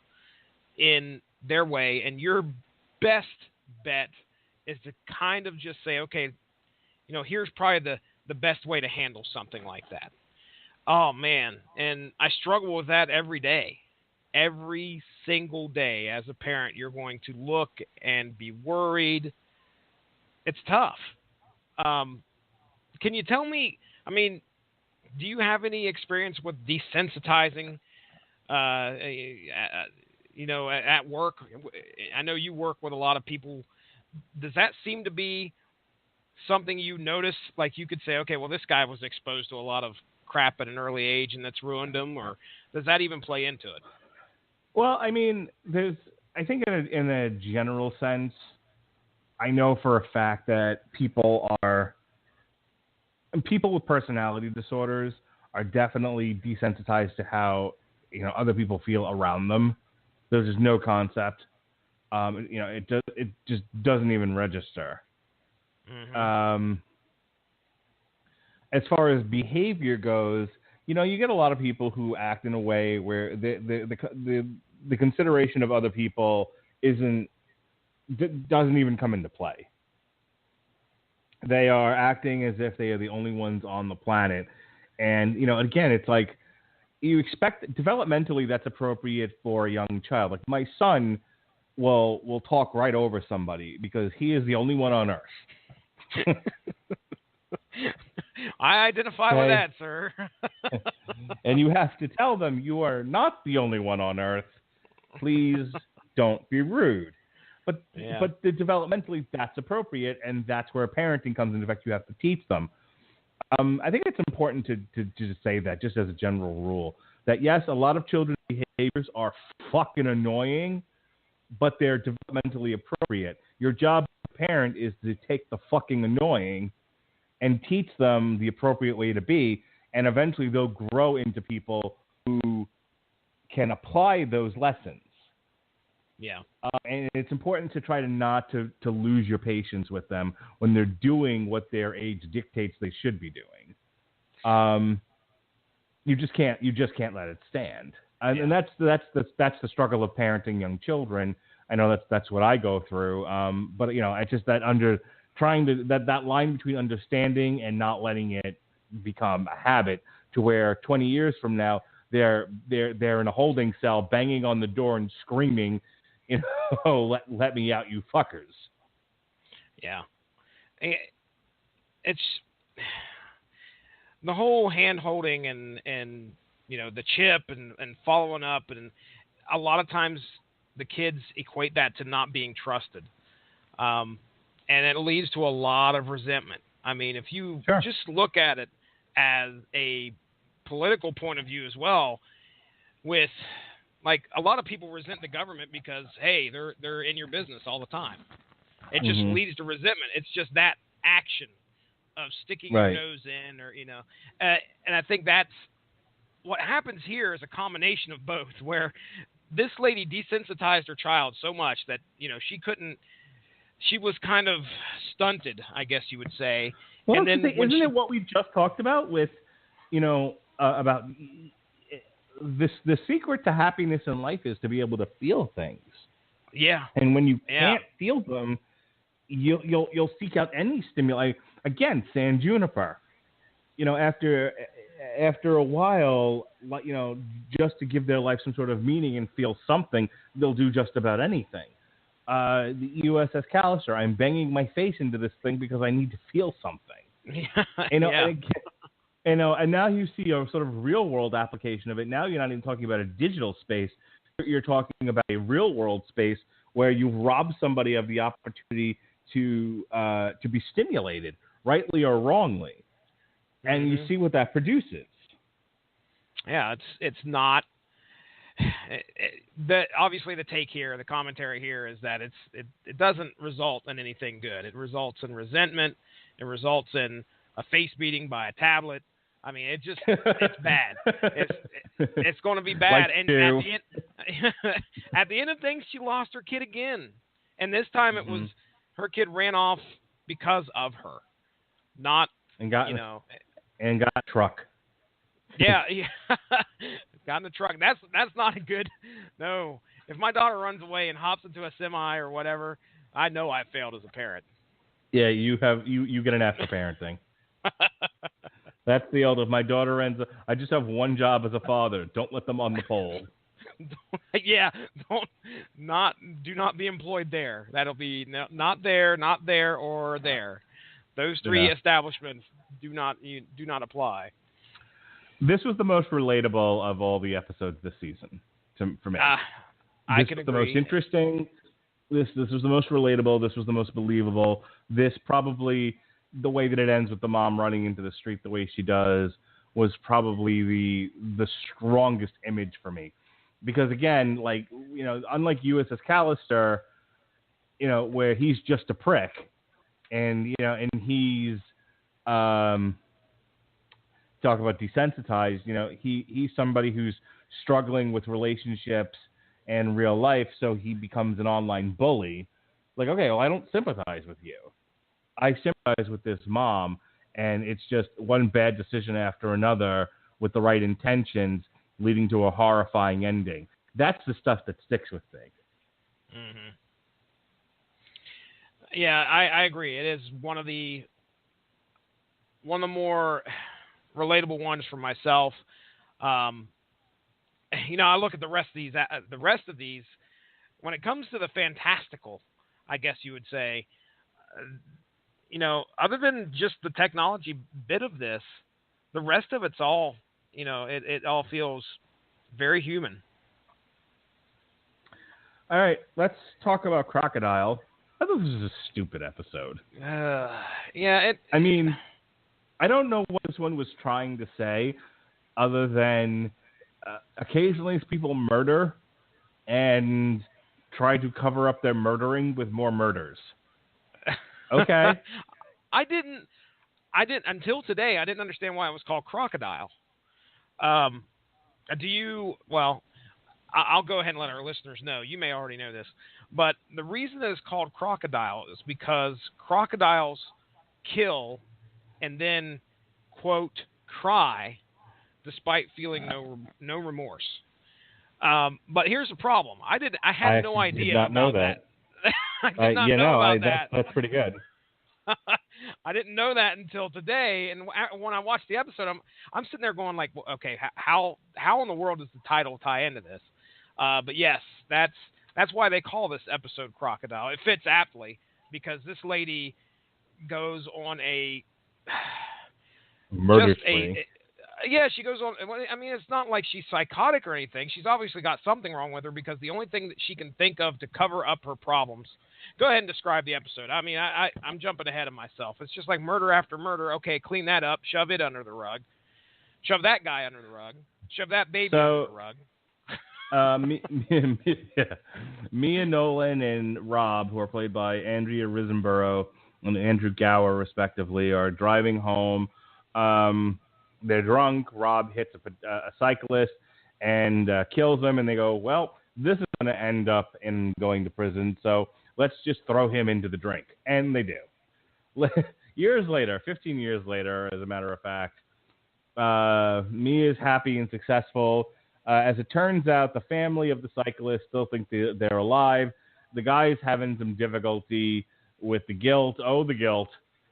in their way, and your best bet is to kind of just say, okay, here's probably the best way to handle something like that. Oh, man. And I struggle with that every day. Every single day as a parent, you're going to look and be worried. It's tough. Can you tell me, do you have any experience with desensitizing, at work? I know you work with a lot of people. Does that seem to be something you notice? Like you could say, okay, well, this guy was exposed to a lot of crap at an early age and that's ruined him, or does that even play into it? Well, I think in a general sense, I know for a fact that people with personality disorders are definitely desensitized to how, other people feel around them. There's just no concept. It just doesn't even register. Mm-hmm. As far as behavior goes, you get a lot of people who act in a way where the consideration of other people doesn't even come into play. they are acting as if they are the only ones on the planet. And, again, it's like you expect developmentally that's appropriate for a young child. Like my son will talk right over somebody because he is the only one on Earth. I identify with that, sir. And you have to tell them you are not the only one on Earth. Please don't be rude. But developmentally, that's appropriate, and that's where parenting comes into effect. You have to teach them. I think it's important to say that, just as a general rule, that yes, a lot of children's behaviors are fucking annoying, but they're developmentally appropriate. Your job as a parent is to take the fucking annoying and teach them the appropriate way to be, and eventually they'll grow into people who can apply those lessons. Yeah. And it's important to try to not to lose your patience with them when they're doing what their age dictates they should be doing. You just can't let it stand. And that's the struggle of parenting young children. I know that's what I go through. But it's just that that line between understanding and not letting it become a habit, to where 20 years from now they're in a holding cell banging on the door and screaming, let me out, you fuckers. Yeah. It's the whole hand holding and the chip and following up, and a lot of times the kids equate that to not being trusted. And it leads to a lot of resentment. I mean, if you just look at it as a political point of view as well, with like a lot of people resent the government because, hey, they're in your business all the time. It just leads to resentment. It's just that action of sticking your nose in, or and I think that's what happens here is a combination of both, where this lady desensitized her child so much that she was kind of stunted, I guess you would say. Well, and then isn't it what we just talked about with, about the secret to happiness in life is to be able to feel things. Yeah. And when you can't feel them, you'll seek out any stimuli. Again, San Juniper. After a while, just to give their life some sort of meaning and feel something, they'll do just about anything. The USS Callister, I'm banging my face into this thing because I need to feel something. And now you see a sort of real world application of it. Now you're not even talking about a digital space. You're talking about a real world space where you've robbed somebody of the opportunity to be stimulated, rightly or wrongly. And you see what that produces. Yeah, it's not. Obviously, the take here, the commentary here is that it doesn't result in anything good. It results in resentment. It results in a face beating by a tablet. I mean, it's bad. It's going to be bad. Like and at the end of things, she lost her kid again, and this time it was her kid ran off because of her, not got a truck. Yeah. Got in the truck. That's not a good. No. If my daughter runs away and hops into a semi or whatever, I know I failed as a parent. Yeah, you get an F for parenting. That's the old. If my daughter I just have one job as a father. Don't let them on the pole. Do not be employed there. That'll be not there, or there. Those three establishments do not apply. This was the most relatable of all the episodes this season for me. I can agree. This was the most interesting. This was the most relatable. This was the most believable. This probably, the way that it ends with the mom running into the street the way she does, was probably the strongest image for me. Because again, unlike USS Callister, where he's just a prick, and he's talk about desensitized, he's somebody who's struggling with relationships and real life, so he becomes an online bully. Like, okay, well, I don't sympathize with you. I sympathize with this mom, and it's just one bad decision after another with the right intentions leading to a horrifying ending. That's the stuff that sticks with me. Mm-hmm. Yeah, I agree. It is one of the one of the more relatable ones for myself. I look at the rest of these. When it comes to the fantastical, I guess you would say, other than just the technology bit of this, the rest of it's all, it all feels very human. All right, let's talk about Crocodile. I thought this was a stupid episode. I mean, I don't know what this one was trying to say, other than occasionally people murder and try to cover up their murdering with more murders. Okay. I didn't until today. I didn't understand why it was called Crocodile. I'll go ahead and let our listeners know. You may already know this, but the reason that it's called Crocodile is because crocodiles kill and then, quote, cry despite feeling no remorse. But here's the problem. I had no idea. Did not know that. I did not know about that. That's pretty good. I didn't know that until today, and when I watched the episode, I'm sitting there going like, well, okay, how in the world does the title tie into this? But yes, that's why they call this episode Crocodile. It fits aptly because this lady goes on a murder spree. She goes on. I mean, it's not like she's psychotic or anything. She's obviously got something wrong with her because the only thing that she can think of to cover up her problems. Go ahead and describe the episode. I mean, I'm jumping ahead of myself. It's just like murder after murder. Okay, clean that up. Shove it under the rug. Shove that guy under the rug. Shove that baby under the rug. Mia Nolan and Rob, who are played by Andrea Riseborough and Andrew Gower, respectively, are driving home. They're drunk. Rob hits a cyclist and kills him, and they go, well, this is going to end up in going to prison, so let's just throw him into the drink. And they do. 15 years later, as a matter of fact, Mia's happy and successful. As it turns out, the family of the cyclist still think they're alive. The guy's having some difficulty with the guilt.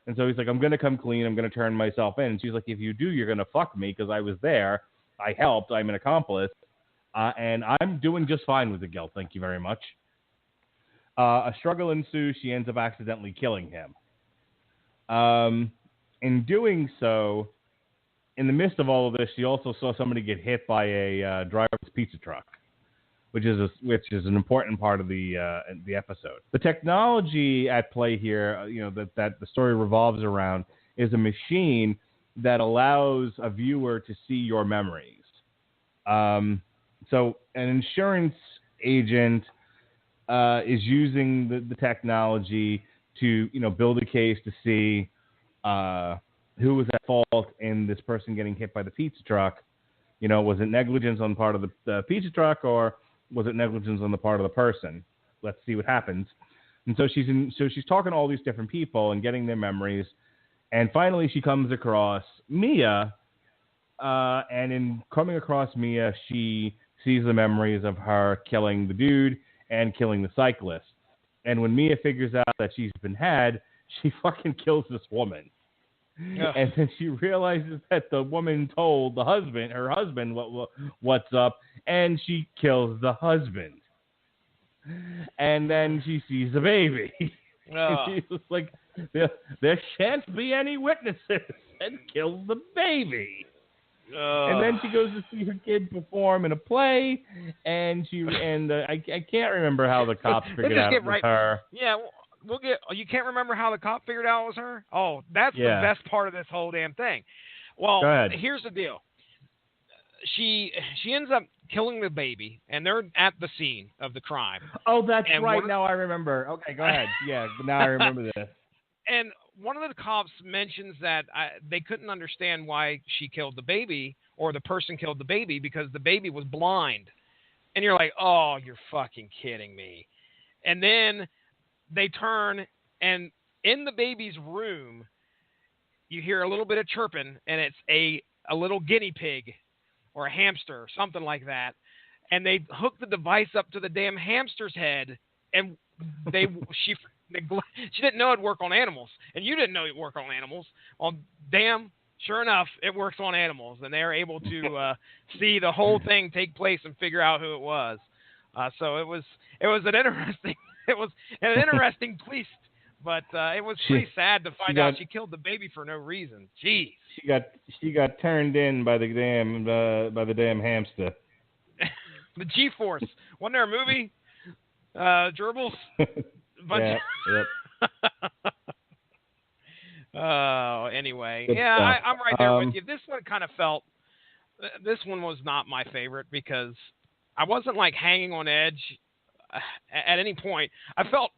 And so he's like, I'm going to come clean. I'm going to turn myself in. And she's like, if you do, you're going to fuck me because I was there. I helped. I'm an accomplice. And I'm doing just fine with the guilt. Thank you very much. A struggle ensues. She ends up accidentally killing him. In doing so, in the midst of all of this, she also saw somebody get hit by a driverless pizza truck, which is an important part of the episode. The technology at play here, that the story revolves around, is a machine that allows a viewer to see your memories. So an insurance agent is using the technology to build a case to see who was at fault in this person getting hit by the pizza truck. Was it negligence on the part of the pizza truck, or was it negligence on the part of the person? Let's see what happens. And so she's talking to all these different people and getting their memories. And finally she comes across Mia. And in coming across Mia, she sees the memories of her killing the dude and killing the cyclist. And when Mia figures out that she's been had, she fucking kills this woman. Yeah. And then she realizes that the woman told her husband what's up, and she kills the husband. And then she sees the baby. And she's just like, there shan't be any witnesses, and kills the baby. And then she goes to see her kid perform in a play, and I can't remember how the cops figured out it was her. Yeah. You can't remember how the cop figured out it was her? Oh, that's the best part of this whole damn thing. Well, here's the deal. She ends up killing the baby, and they're at the scene of the crime. Oh, that's right. Now I remember. Okay, go ahead. Yeah, now I remember this. And one of the cops mentions that they couldn't understand why she killed the baby, or the person killed the baby, because the baby was blind. And you're like, oh, you're fucking kidding me. And then they turn, and in the baby's room, you hear a little bit of chirping, and it's a little guinea pig or a hamster or something like that. And they hook the device up to the damn hamster's head, and She didn't know it'd work on animals, and you didn't know it'd work on animals. Well, damn, sure enough, it works on animals, and they're able to see the whole thing take place and figure out who it was. So it was an interesting twist, but it was pretty sad to find out she killed the baby for no reason. Jeez. She got turned in by the damn hamster. The G-Force. Wasn't there a movie? Gerbils? Yeah. Yep. Anyway. Good Yeah, stuff. I'm right there with you. This one kind of felt... This one was not my favorite because I wasn't, like, hanging on edge at any point. I felt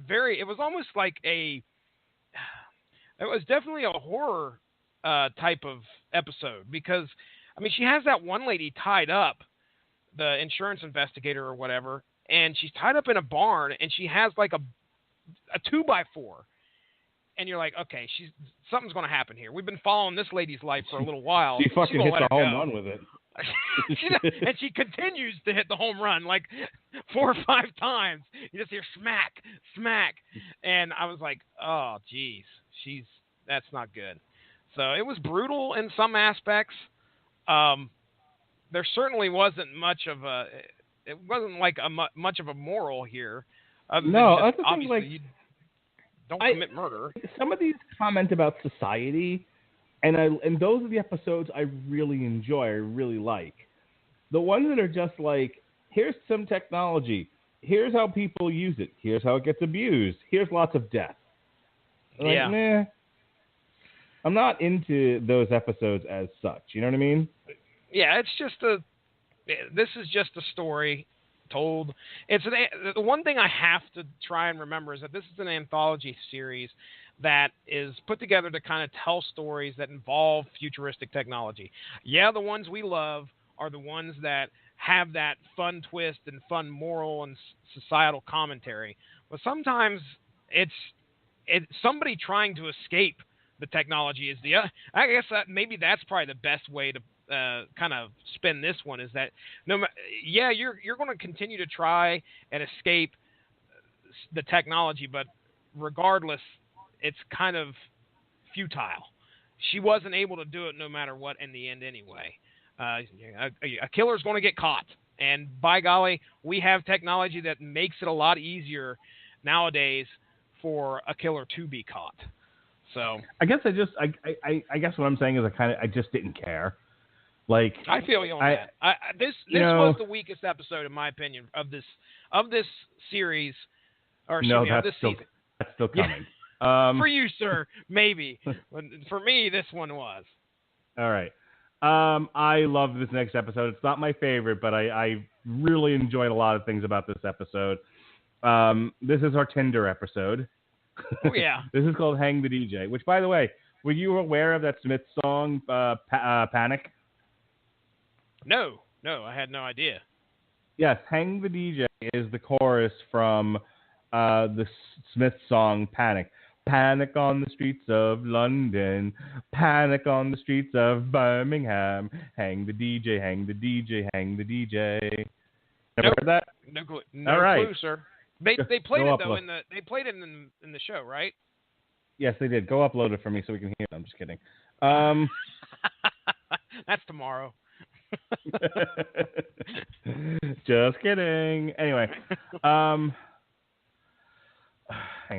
it was almost like it was definitely a horror type of episode because, I mean, she has that one lady tied up, the insurance investigator or whatever, and she's tied up in a barn, and she has like a 2x4, and you're like, okay, something's going to happen here. We've been following this lady's life for a little while. She fucking hits a home run with it. And she continues to hit the home run like 4 or 5 times. You just hear smack, smack, and I was like, oh, geez, that's not good. So it was brutal in some aspects. There certainly wasn't much of it wasn't like much of a moral here. No, just, that's the thing, obviously like, you don't commit murder. Some of these comment about society, and those are the episodes I really enjoy, I really like. The ones that are just like, here's some technology, here's how people use it, here's how it gets abused, here's lots of death. Like, yeah. Nah, I'm not into those episodes as such. You know what I mean? Yeah, it's just this is just a story told. The one thing I have to try and remember is that this is an anthology series that is put together to kind of tell stories that involve futuristic technology. Yeah, the ones we love are the ones that have that fun twist and fun moral and societal commentary. But sometimes it's somebody trying to escape the technology is I guess maybe that's probably the best way to kind of spin this one is that you're going to continue to try and escape the technology, but regardless, it's kind of futile. She wasn't able to do it no matter what in the end anyway. A killer's going to get caught, and by golly, we have technology that makes it a lot easier nowadays for a killer to be caught. So I guess I guess what I'm saying is I just didn't care. Like, I feel you on that. This was the weakest episode, in my opinion, of this series. Or no, this season. That's still coming. For you, sir, maybe. But for me, this one was. All right. I love this next episode. It's not my favorite, but I really enjoyed a lot of things about this episode. This is our Tinder episode. Oh, yeah. This is called Hang the DJ, which, by the way, were you aware of that Smith song, Panic? No, I had no idea. Yes, Hang the DJ is the chorus from the Smith song Panic. Panic on the streets of London. Panic on the streets of Birmingham. Hang the DJ, hang the DJ, hang the DJ. Never heard that? No clue, sir. They played it though they played it in the show, right? Yes, they did. Go upload it for me so we can hear it. I'm just kidding. That's tomorrow. Just kidding. Anyway, hang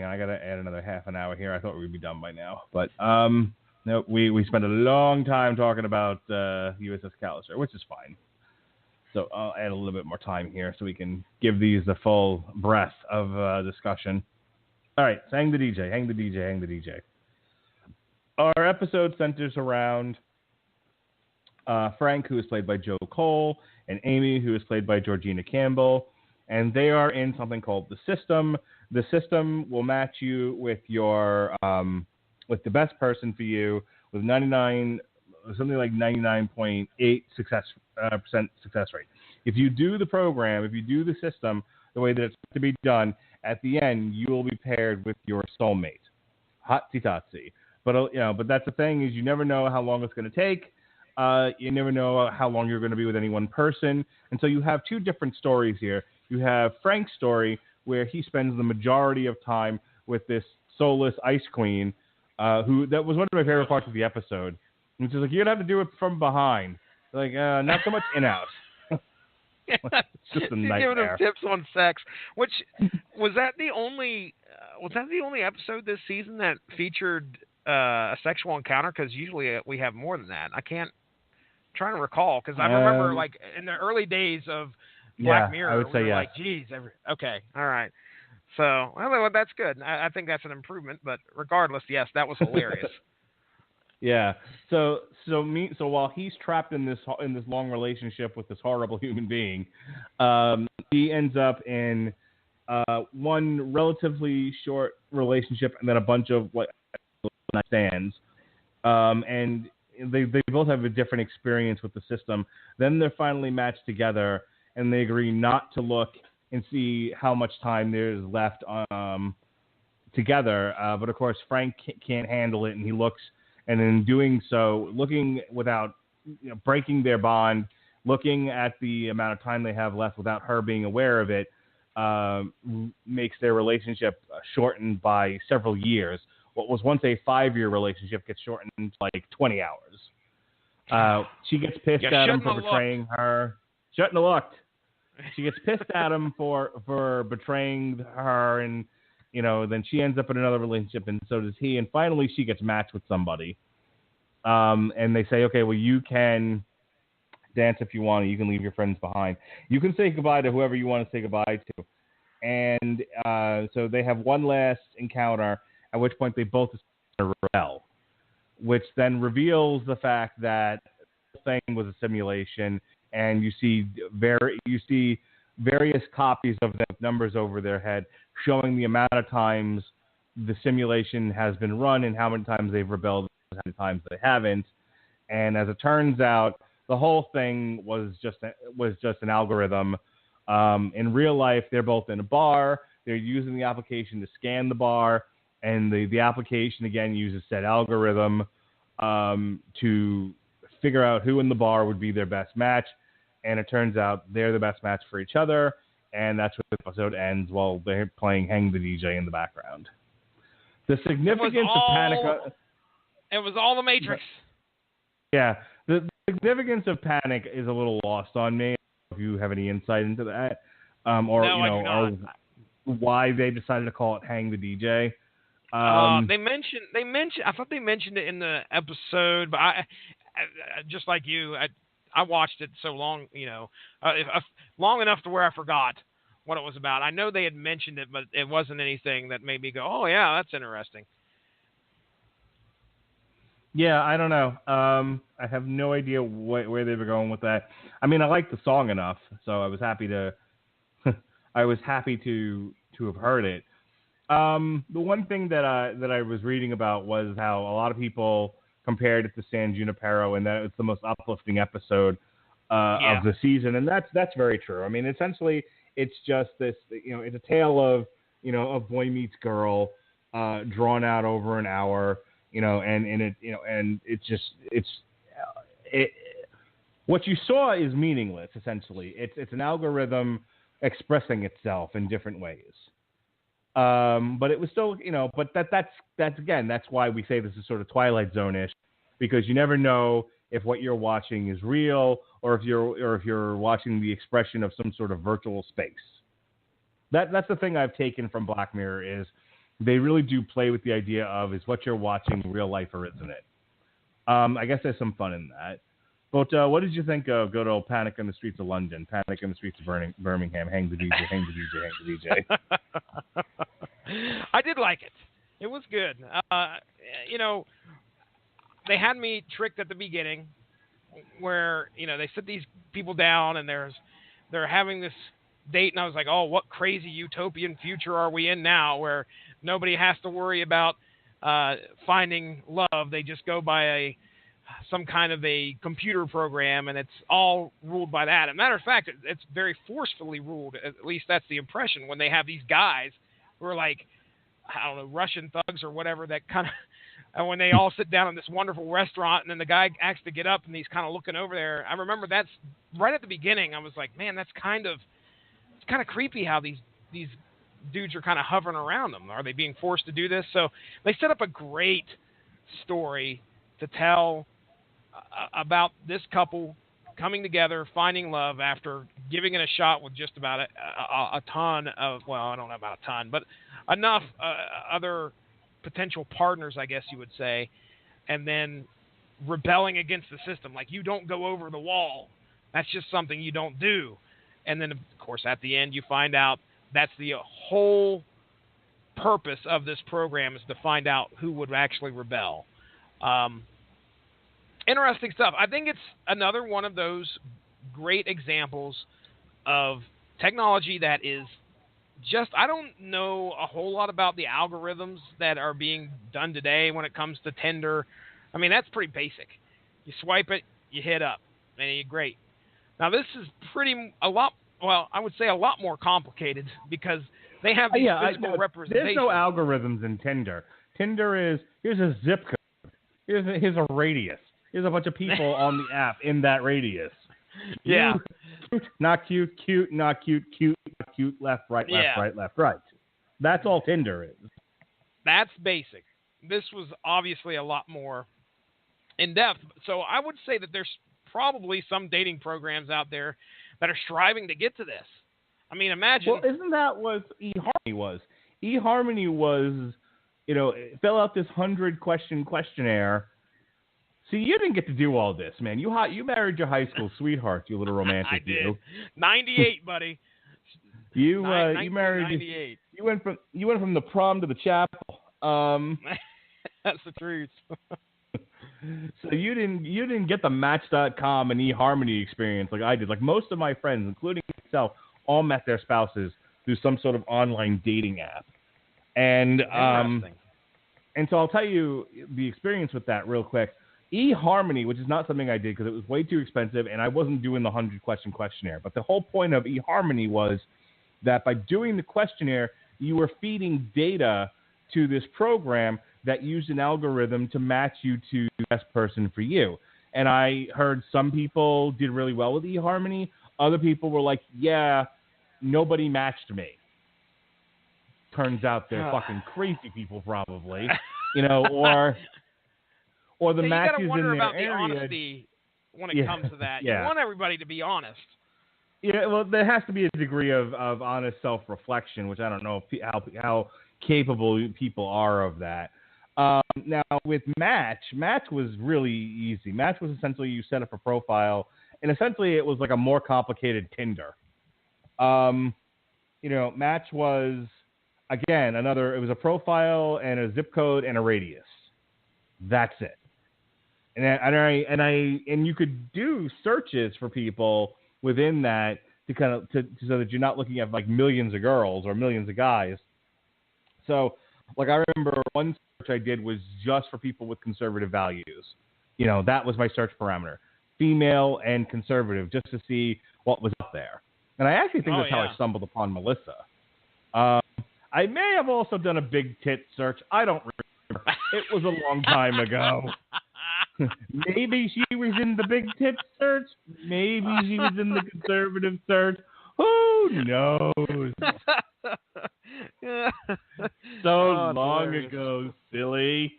on, I gotta add another half an hour here. I thought we'd be done by now, but no, we spent a long time talking about USS Callister, which is fine. So I'll add a little bit more time here so we can give these the full breadth of discussion. All right, so hang the DJ, hang the DJ, hang the DJ. Our episode centers around Frank, who is played by Joe Cole, and Amy, who is played by Georgina Campbell, and they are in something called the System. The System will match you with your with the best person for you with 99.8% success rate. If you do the program, if you do the system the way that it's to be done, at the end you will be paired with your soulmate. Hotsy-totsy. But that's the thing is you never know how long it's going to take. You never know how long you're going to be with any one person. And so you have two different stories here. You have Frank's story where he spends the majority of time with this soulless ice queen, who that was one of my favorite parts of the episode. And she's like, "You're gonna have to do it from behind." Like, not so much in out. It's just a nightmare. Giving him tips on sex. Which was that the only episode this season that featured a sexual encounter? Because usually we have more than that. I'm trying to recall, because I remember like in the early days of Black Mirror, I would say we were yes. like, geez, okay, all right. So, well, that's good. I think that's an improvement. But regardless, yes, that was hilarious. Yeah. So while he's trapped in this long relationship with this horrible human being, he ends up in one relatively short relationship and then a bunch of stands. And they both have a different experience with the system. Then they're finally matched together, and they agree not to look and see how much time there's left together. But of course, Frank can't handle it, and he looks. And in doing so, looking without breaking their bond, looking at the amount of time they have left without her being aware of it, makes their relationship shortened by several years. What was once a 5-year relationship gets shortened to like 20 hours. She gets pissed at him for betraying her. Shouldn't have looked. She gets pissed at him for betraying her, and then she ends up in another relationship, and so does he. And finally, she gets matched with somebody. And they say, okay, well, you can dance if you want, or you can leave your friends behind. You can say goodbye to whoever you want to say goodbye to. And so they have one last encounter, at which point they both rebel, which then reveals the fact that the thing was a simulation, and you see various copies of them, numbers over their head, showing the amount of times the simulation has been run and how many times they've rebelled and how many times they haven't. And as it turns out, the whole thing was just an algorithm. In real life, they're both in a bar. They're using the application to scan the bar, and the application, again, uses said algorithm to figure out who in the bar would be their best match. And it turns out they're the best match for each other, and that's where the episode ends while they're playing Hang the DJ in the background. The significance of Panic... It was all the Matrix. Yeah. The significance of Panic is a little lost on me. If you have any insight into that, or why they decided to call it Hang the DJ. They mentioned. I thought they mentioned it in the episode, but I just like you, I watched it so long, long enough to where I forgot what it was about. I know they had mentioned it, but it wasn't anything that made me go, "Oh yeah, that's interesting." Yeah, I don't know. I have no idea where they were going with that. I mean, I like the song enough, so I was happy to have heard it. The one thing that I was reading about was how a lot of people compared it to San Junipero, and that it's the most uplifting episode of the season, and that's very true. I mean, essentially, it's just this, it's a tale of of boy meets girl, drawn out over an hour, and what you saw is meaningless. Essentially, it's an algorithm expressing itself in different ways. But it was still, but that's why we say this is sort of Twilight Zone-ish, because you never know if what you're watching is real or if you're watching the expression of some sort of virtual space. That's the thing I've taken from Black Mirror is they really do play with the idea of is what you're watching real life or isn't it? I guess there's some fun in that. But what did you think of good old Panic in the Streets of London, Panic in the Streets of Birmingham, Hang the DJ, Hang the DJ, Hang the DJ? I did like it. It was good. They had me tricked at the beginning where, they sit these people down and they're having this date, and I was like, oh, what crazy utopian future are we in now where nobody has to worry about finding love. They just go by some kind of a computer program, and it's all ruled by that. As a matter of fact, it's very forcefully ruled. At least that's the impression when they have these guys who are like, I don't know, Russian thugs or whatever, that kind of, and when they all sit down in this wonderful restaurant, and then the guy acts to get up, and he's kind of looking over there. I remember that's right at the beginning. I was like, man, it's kind of creepy how these dudes are kind of hovering around them. Are they being forced to do this? So they set up a great story to tell about this couple coming together, finding love after giving it a shot with just about a ton of, well, I don't know about a ton, but enough other potential partners, I guess you would say, and then rebelling against the system. Like, you don't go over the wall. That's just something you don't do. And then, of course, at the end, you find out that's the whole purpose of this program, is to find out who would actually rebel. Interesting stuff. I think it's another one of those great examples of technology that is just, I don't know a whole lot about the algorithms that are being done today when it comes to Tinder. I mean, that's pretty basic. You swipe it, you hit up, and you're great. Now, this is I would say a lot more complicated, because they have these physical representations. There's no algorithms in Tinder. Tinder is, here's a zip code. Here's a radius. Here's a bunch of people on the app in that radius. Yeah. Cute, not cute, cute, not cute, cute, not cute, left, right, left, right, left, right. That's all Tinder is. That's basic. This was obviously a lot more in depth. So I would say that there's probably some dating programs out there that are striving to get to this. I mean, imagine. Well, isn't that what eHarmony was? eHarmony was, fill out this 100-question questionnaire. See, you didn't get to do all this, man. You married your high school sweetheart, you little romantic. I did. You. 98, buddy. You married. 98. You went from the prom to the chapel. That's the truth. So you didn't get the Match.com and eHarmony experience like I did. Like most of my friends, including myself, all met their spouses through some sort of online dating app. And so I'll tell you the experience with that real quick. eHarmony, which is not something I did because it was way too expensive and I wasn't doing the 100-question questionnaire. But the whole point of eHarmony was that by doing the questionnaire, you were feeding data to this program that used an algorithm to match you to the best person for you. And I heard some people did really well with eHarmony. Other people were like, yeah, nobody matched me. Turns out they're fucking crazy people probably, or the matches in their area. You got to wonder about the honesty when it comes to that. Yeah. You want everybody to be honest. Yeah, well, there has to be a degree of honest self-reflection, which I don't know how capable people are of that. Now, with Match was really easy. Match was essentially you set up a profile, and essentially it was like a more complicated Tinder. Match was, again, it was a profile and a zip code and a radius. That's it. And you could do searches for people within that so that you're not looking at like millions of girls or millions of guys. So, like, I remember one search I did was just for people with conservative values. That was my search parameter, female and conservative, just to see what was up there. And I actually think that's how I stumbled upon Melissa. I may have also done a big tit search. I don't remember. It was a long time ago. Maybe she was in the big tit search. Maybe she was in the conservative search. Who knows? Long ago, silly.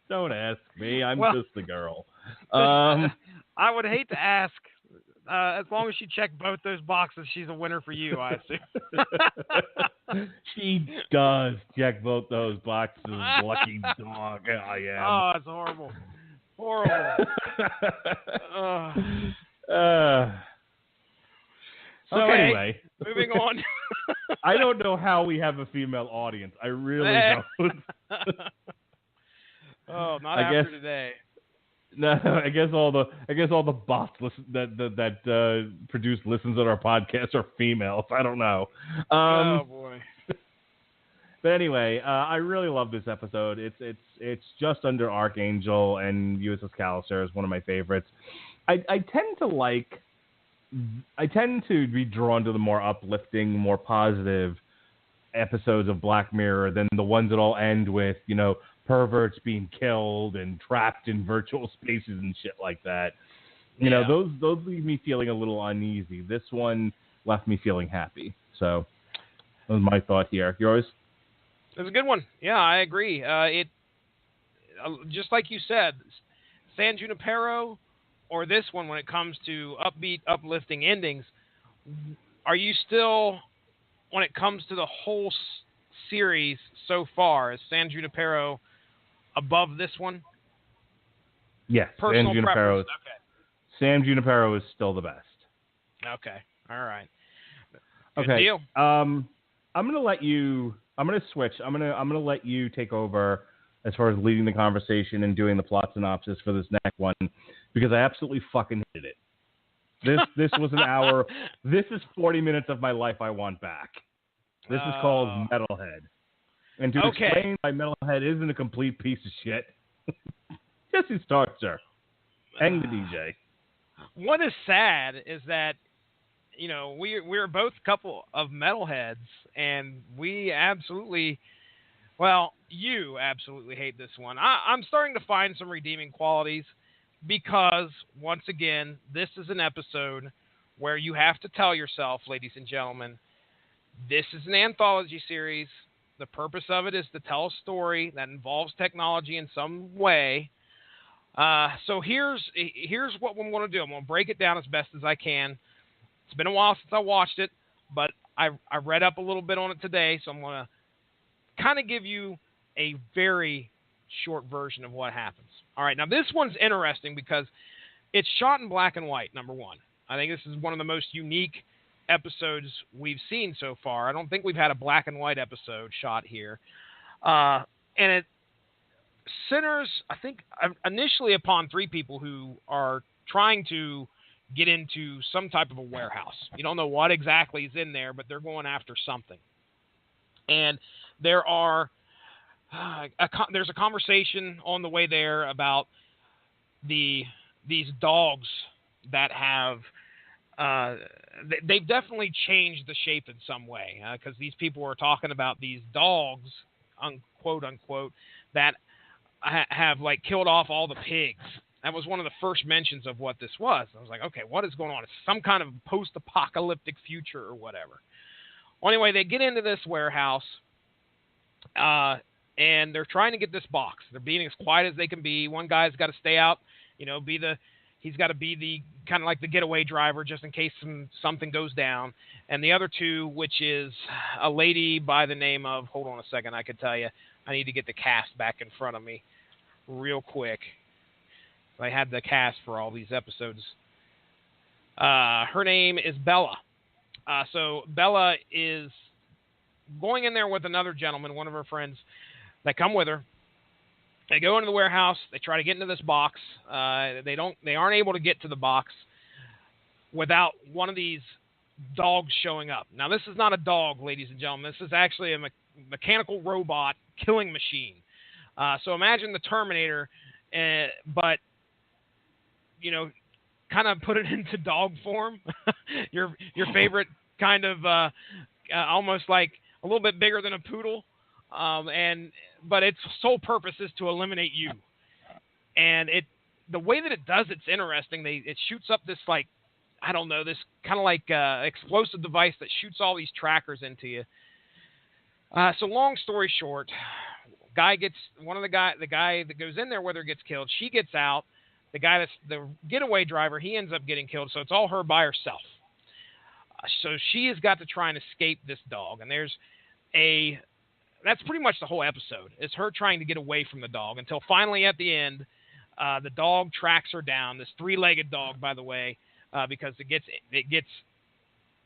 Don't ask me. I'm just a girl. I would hate to ask. As long as she checked both those boxes, she's a winner for you, I assume. She does check both those boxes. Lucky dog. I am. Oh, it's horrible. Horrible. So anyway, moving on. I don't know how we have a female audience. I really don't. Oh, not after today. No, I guess all the bots that produce listens on our podcast are females. I don't know. Oh boy. But anyway, I really love this episode. It's just under Archangel and USS Callister is one of my favorites. I tend to be drawn to the more uplifting, more positive episodes of Black Mirror than the ones that all end with, perverts being killed and trapped in virtual spaces and shit like that. Those leave me feeling a little uneasy. This one left me feeling happy. So That was my thought here. Yours? It's a good one. Yeah, I agree. It just like you said, San Junipero or this one when it comes to upbeat, uplifting endings, are you still, when it comes to the whole series so far, is San Junipero above this one? Yes, Personal San Junipero. preference. Okay. San Junipero is still the best. Okay. All right. Good Okay. deal. I'm gonna let you. I'm gonna switch. I'm gonna let you take over as far as leading the conversation and doing the plot synopsis for this next one, because I absolutely fucking hated it. This was an hour. This is 40 minutes of my life I want back. This is called Metalhead. And to explain why Metalhead isn't a complete piece of shit, Jesse Starcher and the DJ. What is sad is that, you know, we're both a couple of metalheads, and we absolutely, well, you absolutely hate this one. I'm starting to find some redeeming qualities because, once again, this is an episode where you have to tell yourself, ladies and gentlemen, this is an anthology series. The purpose of it is to tell a story that involves technology in some way. So here's what I'm going to do. I'm going to break it down as best as I can. It's been a while since I watched it, but I read up a little bit on it today, so I'm going to kind of give you a very short version of what happens. All right, now this one's interesting because it's shot in black and white, number one. I think this is one of the most unique episodes we've seen so far. I don't think we've had a black and white episode shot here. And it centers, I think, initially upon three people who are trying to get into some type of a warehouse. You don't know what exactly is in there, but they're going after something. And there are there's a conversation on the way there about these dogs that have they've definitely changed the shape in some way, because these people are talking about these dogs, quote unquote, that have like killed off all the pigs. That was one of the first mentions of what this was. I was like, okay, what is going on? It's some kind of post-apocalyptic future or whatever. Well, anyway, they get into this warehouse, and they're trying to get this box. They're being as quiet as they can be. One guy's got to stay out, he's got to be the kind of like the getaway driver just in case something goes down. And the other two, which is a lady by the name of, hold on a second, I could tell you. I need to get the cast back in front of me real quick. I had the cast for all these episodes. Her name is Bella. So Bella is going in there with another gentleman, one of her friends. They come with her. They go into the warehouse. They try to get into this box. They aren't able to get to the box without one of these dogs showing up. Now, this is not a dog, ladies and gentlemen. This is actually a mechanical robot killing machine. So imagine the Terminator, but kind of put it into dog form. your favorite kind of almost like a little bit bigger than a poodle, but its sole purpose is to eliminate you. And the way that it does it's interesting. It shoots up this this kind of like explosive device that shoots all these trackers into you. So long story short, the guy that goes in there with her gets killed. She gets out. The guy that's the getaway driver, he ends up getting killed. So it's all her by herself. So she has got to try and escape this dog. And that's pretty much the whole episode. It's her trying to get away from the dog until finally at the end, the dog tracks her down. This 3-legged dog, by the way, because it gets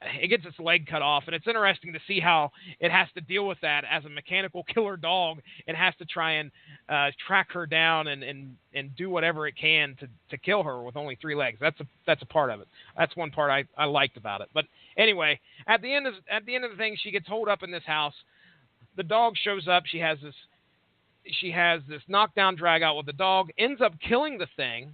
its leg cut off. And it's interesting to see how it has to deal with that as a mechanical killer dog. It has to try and track her down and do whatever it can to kill her with only 3 legs. That's a part of it. That's one part I liked about it. But anyway, at the end of the thing, she gets holed up in this house. The dog shows up. She has this knockdown drag out with the dog, ends up killing the thing.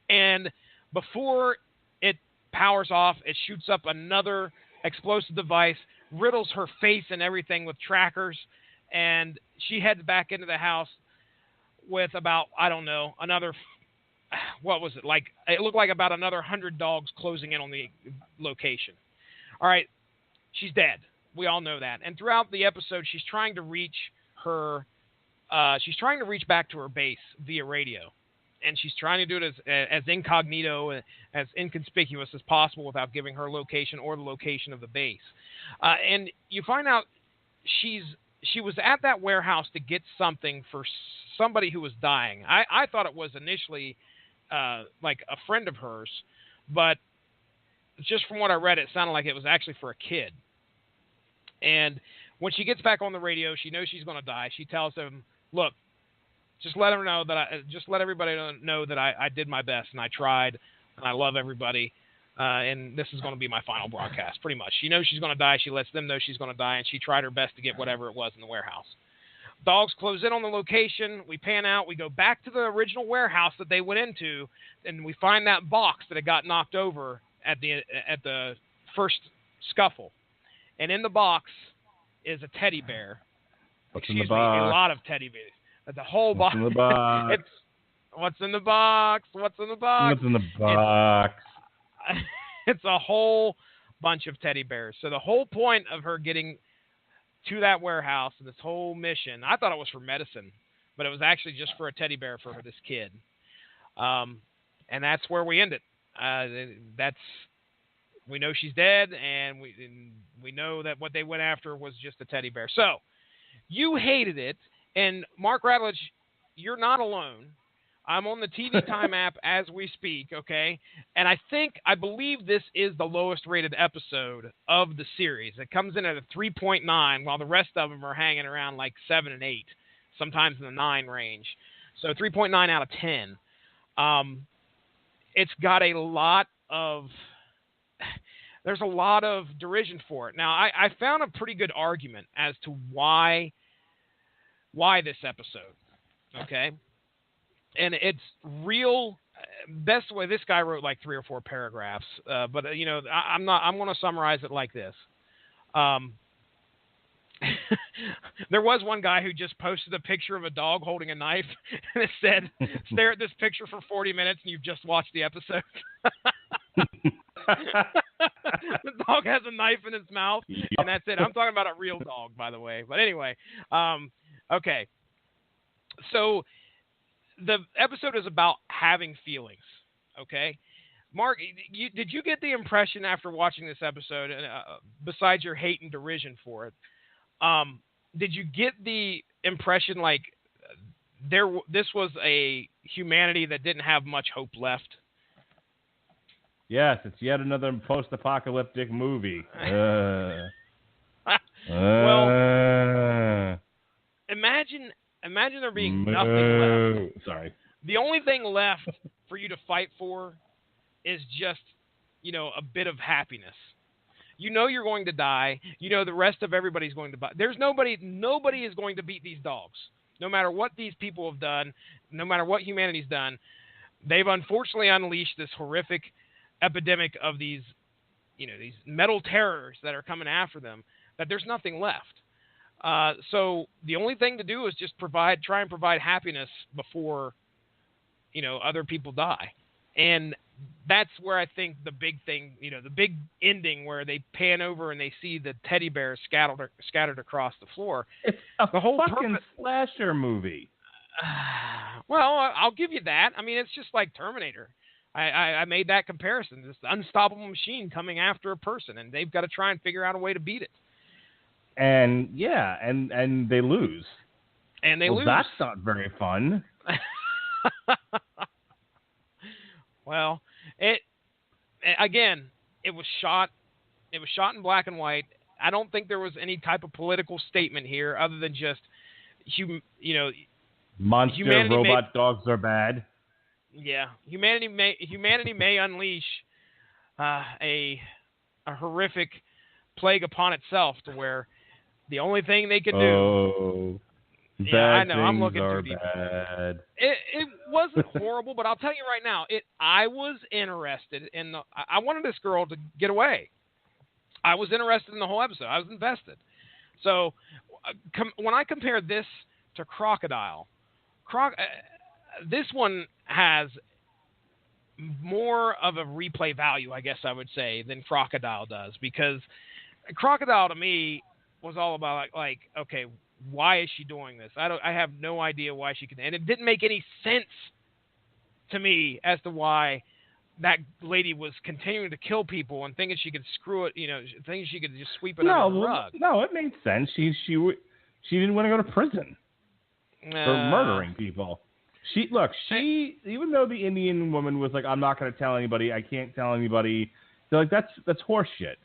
And before it powers off, it shoots up another explosive device, riddles her face and everything with trackers, and she heads back into the house with about, another, what was it? It looked like about another 100 dogs closing in on the location. All right, she's dead. We all know that. And throughout the episode, she's trying to reach back to her base via radio. And she's trying to do it as incognito, as inconspicuous as possible without giving her location or the location of the base. And you find out she was at that warehouse to get something for somebody who was dying. I thought it was initially like a friend of hers, but just from what I read, it sounded like it was actually for a kid. And when she gets back on the radio, she knows she's going to die. She tells him, "Look, just let everybody know that I did my best and I tried and I love everybody. And this is going to be my final broadcast." Pretty much. She knows she's going to die. She lets them know she's going to die, and she tried her best to get whatever it was in the warehouse. Dogs close in on the location. We pan out. We go back to the original warehouse that they went into, and we find that box that had got knocked over at the first scuffle. And in the box is a teddy bear. What's in the box? A lot of teddy bears. The whole box. What's in the box? What's in the box? What's in the box? What's in the box? It's a whole bunch of teddy bears. So the whole point of her getting to that warehouse and this whole mission, I thought it was for medicine, but it was actually just for a teddy bear for this kid. And that's where we end it. We know she's dead, and we know that what they went after was just a teddy bear. So you hated it, and Mark Radulich, you're not alone. I'm on the TV Time app as we speak, okay? And I believe this is the lowest rated episode of the series. It comes in at a 3.9, while the rest of them are hanging around like 7 and 8, sometimes in the 9 range. So 3.9 out of 10. It's got there's a lot of derision for it. Now, I found a pretty good argument as to why this episode, okay? And it's real. Best way, this guy wrote like 3 or 4 paragraphs, but I'm going to summarize it like this. There was one guy who just posted a picture of a dog holding a knife, and it said, "Stare at this picture for 40 minutes, and you've just watched the episode." The dog has a knife in its mouth, and that's it. I'm talking about a real dog, by the way. But anyway, okay. So the episode is about having feelings, okay? Mark, did you get the impression after watching this episode, besides your hate and derision for it, did you get the impression like this was a humanity that didn't have much hope left? Yes, it's yet another post-apocalyptic movie. Well, imagine there being nothing left. Sorry. The only thing left for you to fight for is just, a bit of happiness. You're going to die. The rest of everybody's going to die. There's nobody is going to beat these dogs. No matter what these people have done, no matter what humanity's done, they've unfortunately unleashed this horrific epidemic of these metal terrors that are coming after them, that there's nothing left. So the only thing to do is just try and provide happiness before, other people die. And that's where I think the big thing, the big ending where they pan over and they see the teddy bears scattered across the floor. It's the whole fucking slasher movie. Well, I'll give you that. I mean, it's just like Terminator. I made that comparison. This unstoppable machine coming after a person, and they've got to try and figure out a way to beat it. And yeah, and they lose. And they lose. That's not very fun. Well, it was shot in black and white. I don't think there was any type of political statement here other than just monster robot dogs are bad. Yeah, humanity may unleash a horrific plague upon itself to where the only thing they can do. Yeah, I know. I'm looking too deep. Bad. It wasn't horrible, but I'll tell you right now, I was interested in I wanted this girl to get away. I was interested in the whole episode. I was invested. So when I compare this to Crocodile, this one has more of a replay value, I guess I would say, than Crocodile does, because Crocodile to me was all about like okay, why is she doing this? I have no idea why she could, and it didn't make any sense to me as to why that lady was continuing to kill people and thinking she could screw it, thinking she could just sweep it under the rug. No, it made sense. She didn't want to go to prison for murdering people. Even though the Indian woman was like, I'm not going to tell anybody, I can't tell anybody, they're like, that's horseshit.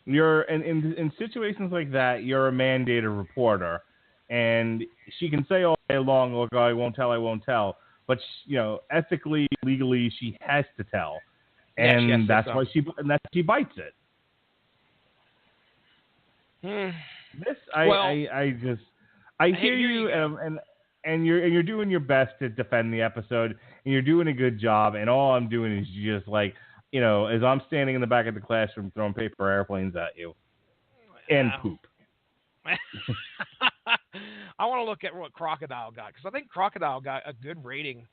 You're in situations like that, you're a mandated reporter, and she can say all day long, look, I won't tell. But ethically, legally, she has to tell, and that's why she bites it. I hear you, and you're doing your best to defend the episode, and you're doing a good job. And all I'm doing is just like, as I'm standing in the back of the classroom throwing paper airplanes at you, and poop. I want to look at what Crocodile got, because I think Crocodile got a good rating.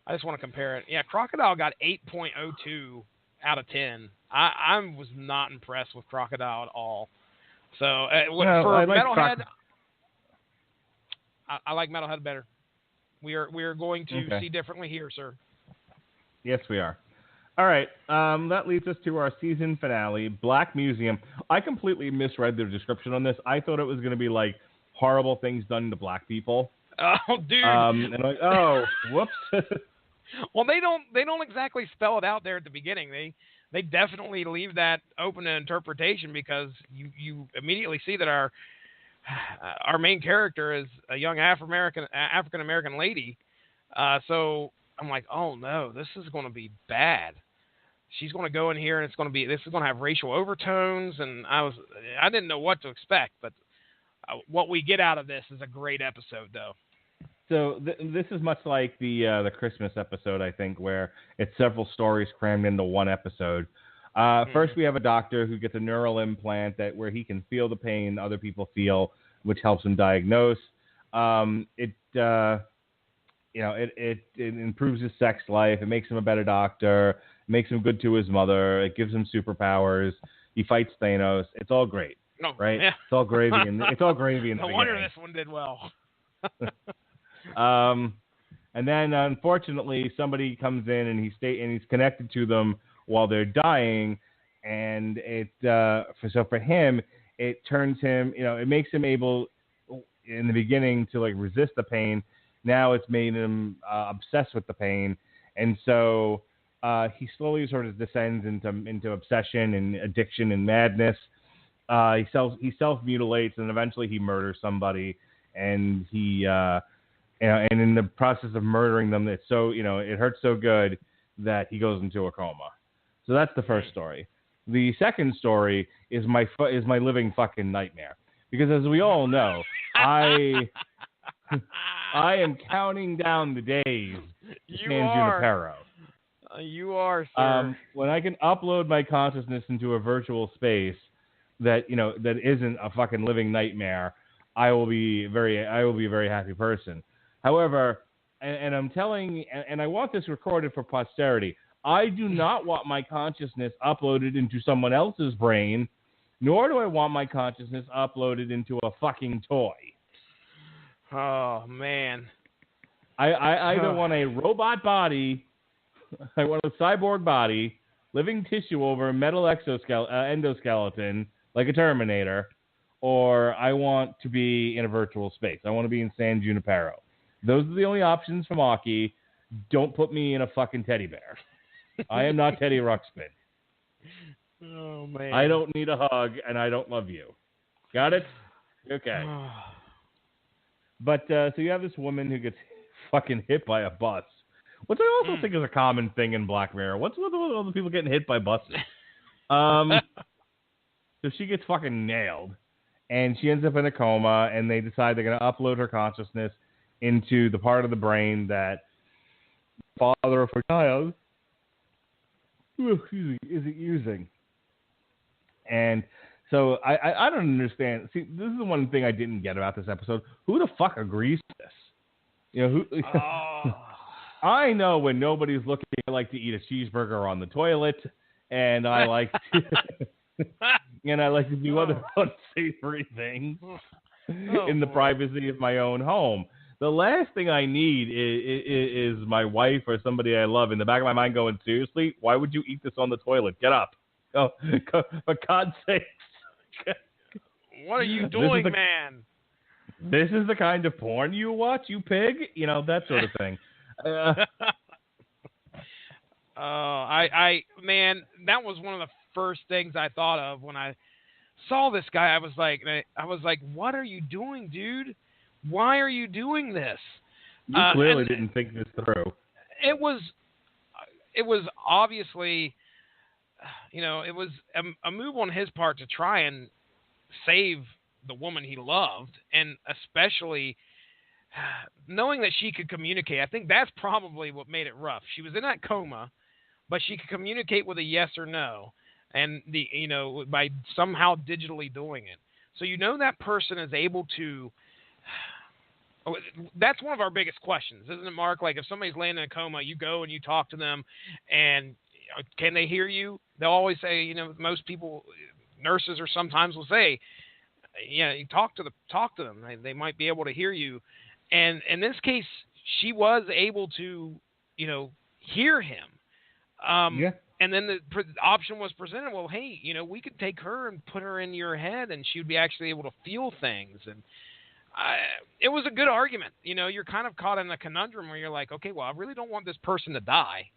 I just want to compare it. Yeah, Crocodile got 8.02 out of 10. I was not impressed with Crocodile at all. So for Metalhead, I like Metalhead better. We are going to see differently here, sir. Yes, we are. All right, that leads us to our season finale, Black Museum. I completely misread the description on this. I thought it was going to be like horrible things done to black people. Oh, dude. And I'm like, oh, whoops. Well, they don't exactly spell it out there at the beginning. They definitely leave that open to interpretation, because you immediately see that our main character is a young African American lady. So I'm like, oh no, this is going to be bad. She's going to go in here and this is going to have racial overtones, and I didn't know what to expect, but what we get out of this is a great episode, though. So this is much like the Christmas episode, I think, where it's several stories crammed into one episode. First, we have a doctor who gets a neural implant where he can feel the pain other people feel, which helps him diagnose. It improves his sex life. It makes him a better doctor. It makes him good to his mother. It gives him superpowers. He fights Thanos. It's all great, right? Yeah. It's all gravy. It's all gravy in the beginning. No wonder this one did well. And then, unfortunately, somebody comes in and he's connected to them while they're dying, and for him, it turns him, it makes him able in the beginning to like resist the pain. Now it's made him obsessed with the pain, and so he slowly sort of descends into obsession and addiction and madness. He self-mutilates, and eventually he murders somebody, and he and in the process of murdering them, it hurts so good that he goes into a coma. So that's the first story. The second story is my living fucking nightmare, because as we all know, I am counting down the days to San Junipero. You are, sir. When I can upload my consciousness into a virtual space that isn't a fucking living nightmare, I will be a very happy person. However, and I'm telling, and I want this recorded for posterity, I do not want my consciousness uploaded into someone else's brain, nor do I want my consciousness uploaded into a fucking toy. Oh, man. I either want a robot body, I want a cyborg body, living tissue over a metal endoskeleton, like a Terminator, or I want to be in a virtual space. I want to be in San Junipero. Those are the only options from Aki. Don't put me in a fucking teddy bear. I am not Teddy Ruxpin. Oh, man. I don't need a hug, and I don't love you. Got it? Okay. But, so you have this woman who gets fucking hit by a bus, which I also think is a common thing in Black Mirror. What's with all the people getting hit by buses? So she gets fucking nailed, and she ends up in a coma, and they decide they're going to upload her consciousness into the part of the brain that the father of her child isn't using. And so I don't understand. See, this is the one thing I didn't get about this episode. Who the fuck agrees to this? I know when nobody's looking, I like to eat a cheeseburger on the toilet, and I like to, and I like to do other unsavory things in the boy. privacy of my own home. The last thing I need is my wife or somebody I love in the back of my mind going, seriously, why would you eat this on the toilet? Get up. Go, for God's sake. What are you doing, man? This is the kind of porn you watch, you pig? You know, that sort of thing. Man, that was one of the first things I thought of when I saw this guy. I was like, what are you doing, dude? Why are you doing this? You clearly didn't think this through. It was obviously, it was a move on his part to try and save the woman he loved, and especially knowing that she could communicate. I think that's probably what made it rough. She was in that coma, but she could communicate with a yes or no, and by somehow digitally doing it. So that person is able to. That's one of our biggest questions, isn't it, Mark? Like if somebody's laying in a coma, you go and you talk to them, and can they hear you? They'll always say, most people, nurses or sometimes will say, you talk to them. They might be able to hear you. And in this case, she was able to, hear him. Yeah. And then the option was presented. Well, hey, we could take her and put her in your head, and she would be actually able to feel things. And it was a good argument. You're kind of caught in a conundrum where you're like, okay, well, I really don't want this person to die.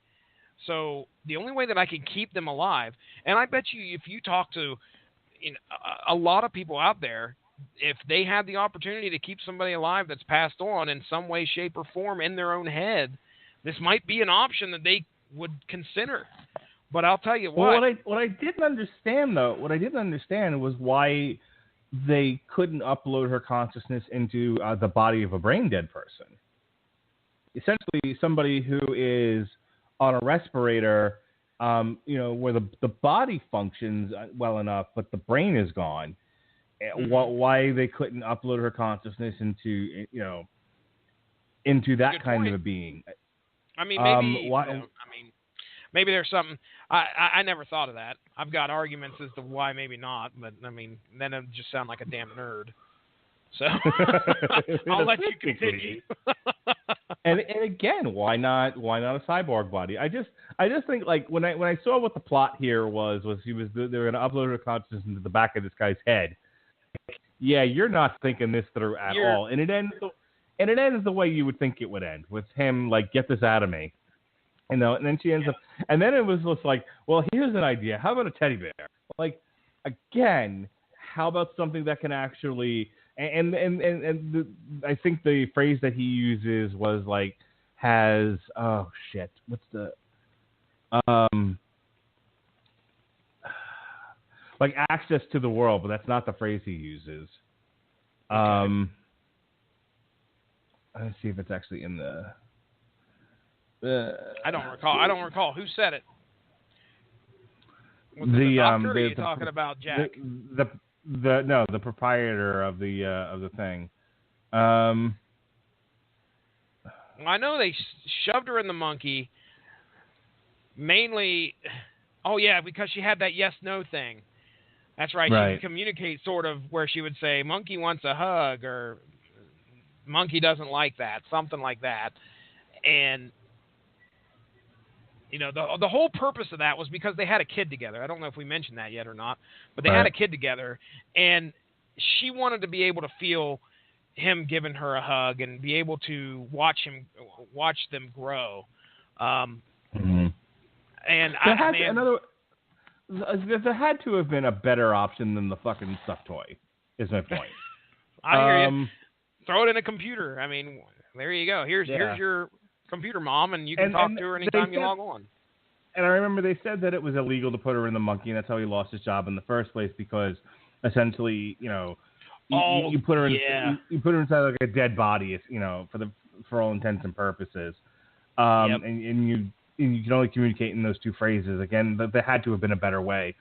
So the only way that I can keep them alive, and I bet you if you talk to a lot of people out there, if they had the opportunity to keep somebody alive that's passed on in some way, shape, or form in their own head, this might be an option that they would consider. But I'll tell you what. Well, what I didn't understand was why they couldn't upload her consciousness into the body of a brain dead person. Essentially, somebody who is on a respirator, where the body functions well enough, but the brain is gone. Why they couldn't upload her consciousness into that kind of a being? I mean, maybe. Maybe there's something. I never thought of that. I've got arguments as to why maybe not, but I mean, then it'd just sound like a damn nerd. So I'll let you continue. and again, why not a cyborg body? I just think like when I saw what the plot here was they were going to upload her consciousness into the back of this guy's head. Yeah, you're not thinking this through at all, and it ends the way you would think it would end, with him like, get this out of me. And then she ends up, and then it was just like, well, here's an idea. How about a teddy bear? Like, again, how about something that can actually, I think the phrase that he uses was like, like access to the world, but that's not the phrase he uses. Okay. Let's see if it's actually in the. I don't recall. Who said it? Was it the doctor, or are you talking about Jack? The proprietor of the thing. I know they shoved her in the monkey. Mainly, because she had that yes/no thing. That's right. She could communicate sort of where she would say, "Monkey wants a hug," or "Monkey doesn't like that," something like that, and. The whole purpose of that was because they had a kid together. I don't know if we mentioned that yet or not, but they had a kid together, and she wanted to be able to feel him giving her a hug and be able to watch them grow. And there had to have been a better option than the fucking stuffed toy. Is my point. I hear you. Throw it in a computer. I mean, there you go. Here's your computer, mom, and you can talk to her anytime you log on. And I remember they said that it was illegal to put her in the monkey, and that's how he lost his job in the first place, because essentially, you put her you put her inside like a dead body, for all intents and purposes, and you can only communicate in those two phrases. Again, there had to have been a better way.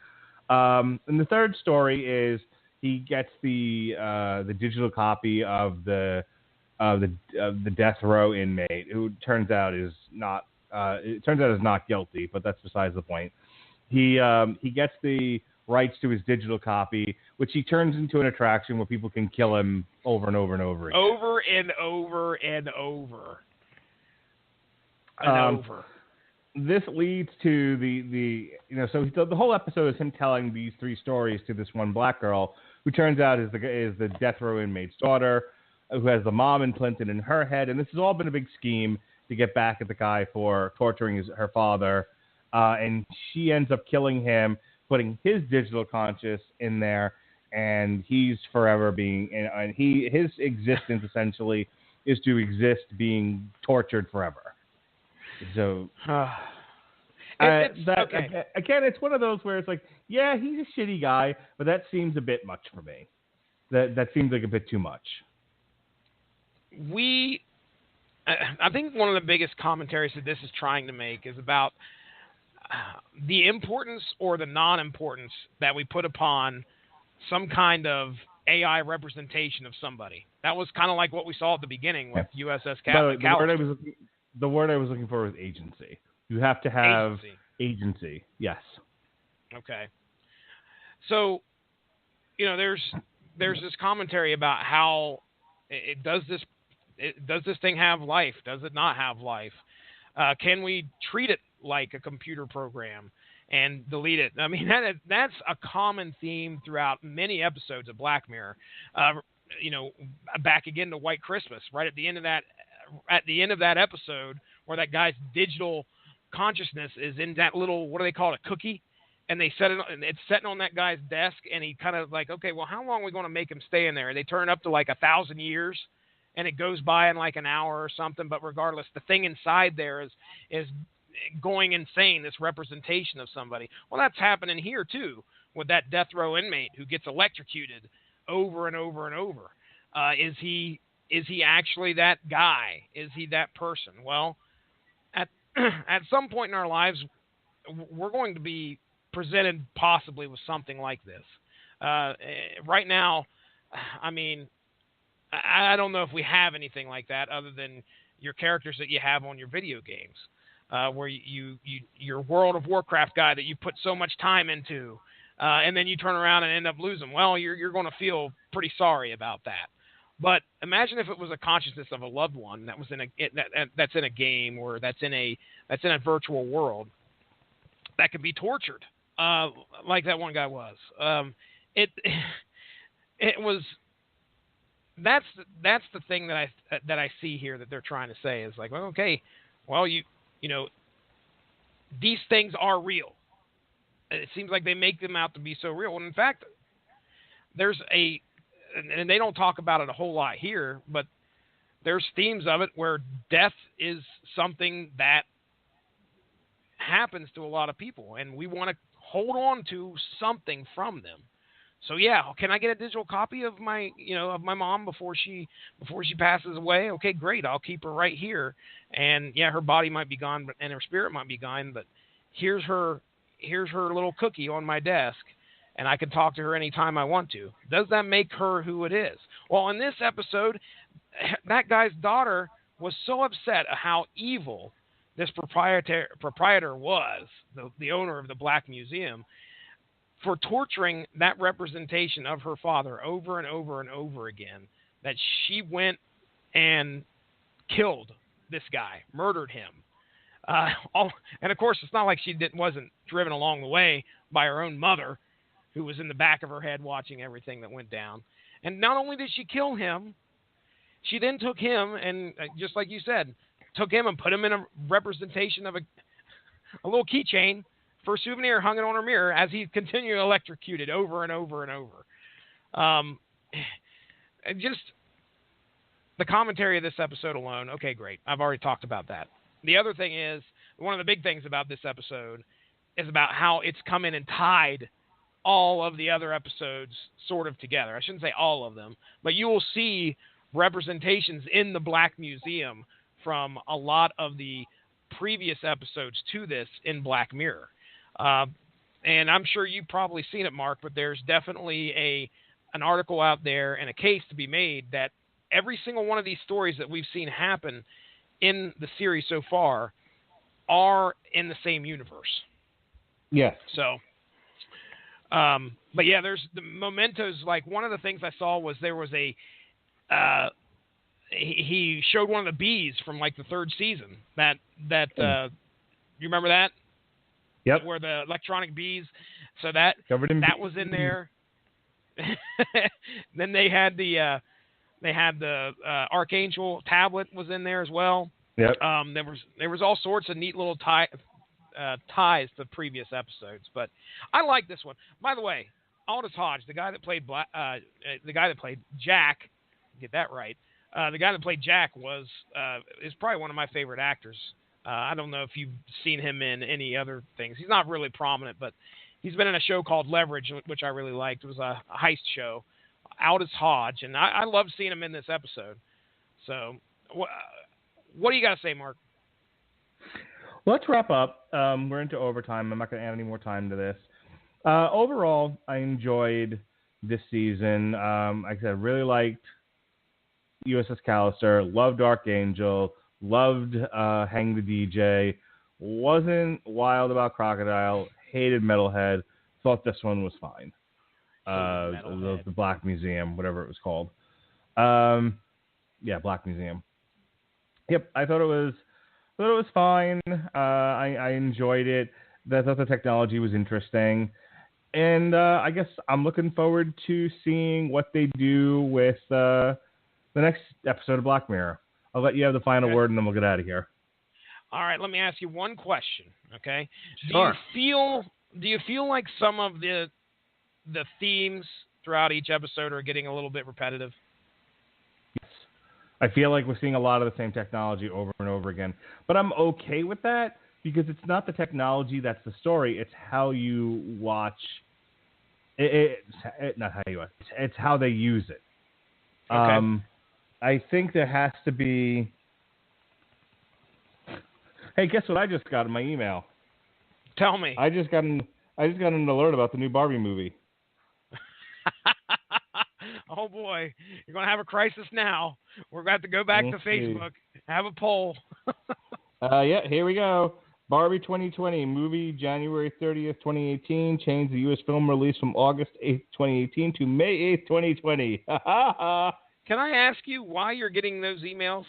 And the third story is he gets the digital copy of the death row inmate, who turns out is not guilty, but that's besides the point. He gets the rights to his digital copy, which he turns into an attraction where people can kill him over and over and over again. Over and over and over. And over. This leads to so the whole episode is him telling these 3 stories to this one black girl who turns out is the death row inmate's daughter, who has the mom implanted in her head, and this has all been a big scheme to get back at the guy for torturing her father, and she ends up killing him, putting his digital conscious in there, and he's forever being, and his existence essentially is to exist being tortured forever. So, okay. Again, it's one of those where it's like, yeah, he's a shitty guy, but that seems a bit much for me. That seems like a bit too much. I think one of the biggest commentaries that this is trying to make is about the importance or the non-importance that we put upon some kind of AI representation of somebody. That was kind of like what we saw at the beginning with USS Callister. The word I was looking for was agency. You have to have agency. Yes. Okay. So, there's this commentary about how does this thing have life? Does it not have life? Can we treat it like a computer program and delete it? I mean, that's a common theme throughout many episodes of Black Mirror. Back again to White Christmas, right at the end of that episode, where that guy's digital consciousness is in that little, what do they call it, a cookie, and they set it, and it's sitting on that guy's desk, and he kind of like, okay, well, how long are we going to make him stay in there? And they turn it up to like 1,000 years, and it goes by in like an hour or something. But regardless, the thing inside there is going insane. This representation of somebody. Well, that's happening here too with that death row inmate who gets electrocuted over and over and over. Is he actually that guy? Is he that person? Well, at some point in our lives, we're going to be presented possibly with something like this. Right now, I mean, I don't know if we have anything like that other than your characters that you have on your video games, where your World of Warcraft guy that you put so much time into, and then you turn around and end up losing. Well, you're going to feel pretty sorry about that. But imagine if it was a consciousness of a loved one that was that's in a game or that's in a virtual world that could be tortured, like that one guy was. It was. That's the thing that I see here that they're trying to say is like, well, okay, well you know these things are real. It seems like they make them out to be so real. And in fact, there's and they don't talk about it a whole lot here, but there's themes of it where death is something that happens to a lot of people, and we want to hold on to something from them. So yeah, can I get a digital copy of my mom before she passes away? Okay, great. I'll keep her right here. And yeah, her body might be gone, and her spirit might be gone, but here's her little cookie on my desk, and I can talk to her anytime I want to. Does that make her who it is? Well, in this episode, that guy's daughter was so upset at how evil this proprietor was, the owner of the Black Museum, for torturing that representation of her father over and over and over again, that she went and killed this guy, murdered him. And of course, it's not like she wasn't driven along the way by her own mother, who was in the back of her head watching everything that went down. And not only did she kill him, she then took him and, just like you said, took him and put him in a representation of a little keychain for a souvenir, hung it on her mirror as he continued electrocuted over and over and over. And just the commentary of this episode alone, okay, great. I've already talked about that. The other thing is, one of the big things about this episode is about how it's come in and tied all of the other episodes sort of together. I shouldn't say all of them, but you will see representations in the Black Museum from a lot of the previous episodes to this in Black Mirror. And I'm sure you've probably seen it, Mark, but there's definitely an article out there and a case to be made that every single one of these stories that we've seen happen in the series so far are in the same universe. Yes. So, But yeah, there's the mementos. Like one of the things I saw was there was a he showed one of the bees from like the third season. That you remember that? Yep. Where the electronic bees. So that was in there. Then they had the Archangel tablet was in there as well. Yep. There was all sorts of neat little ties to previous episodes, but I like this one. By the way, Aldous Hodge, the guy that played Jack, get that right. The guy that played Jack is probably one of my favorite actors. I don't know if you've seen him in any other things. He's not really prominent, but he's been in a show called Leverage, which I really liked. It was a heist show. Aldous Hodge, and I love seeing him in this episode. So, what do you got to say, Mark? Let's wrap up. We're into overtime. I'm not going to add any more time to this. Overall, I enjoyed this season. Like I said, I really liked USS Callister, loved Archangel, loved Hang the DJ, wasn't wild about Crocodile, hated Metalhead, thought this one was fine. The Black Museum, whatever it was called. Black Museum. Yep, I thought it was fine. I enjoyed it. I thought the technology was interesting. And I guess I'm looking forward to seeing what they do with the next episode of Black Mirror. I'll let you have the final word, and then we'll get out of here. All right, let me ask you one question, okay? Sure. Do you feel like some of the themes throughout each episode are getting a little bit repetitive? Yes. I feel like we're seeing a lot of the same technology over and over again. But I'm okay with that because it's not the technology that's the story. It's how you watch. Not how you watch. It's how they use it. Okay. I think there has to be. Hey, guess what I just got in my email? Tell me. I just got an alert about the new Barbie movie. Oh boy, you're gonna have a crisis now. We're going to have to go back to Facebook, have a poll. Here we go. Barbie 2020 movie, January 30th, 2018. Changed the U.S. film release from August 8th, 2018 to May 8th, 2020. Can I ask you why you're getting those emails?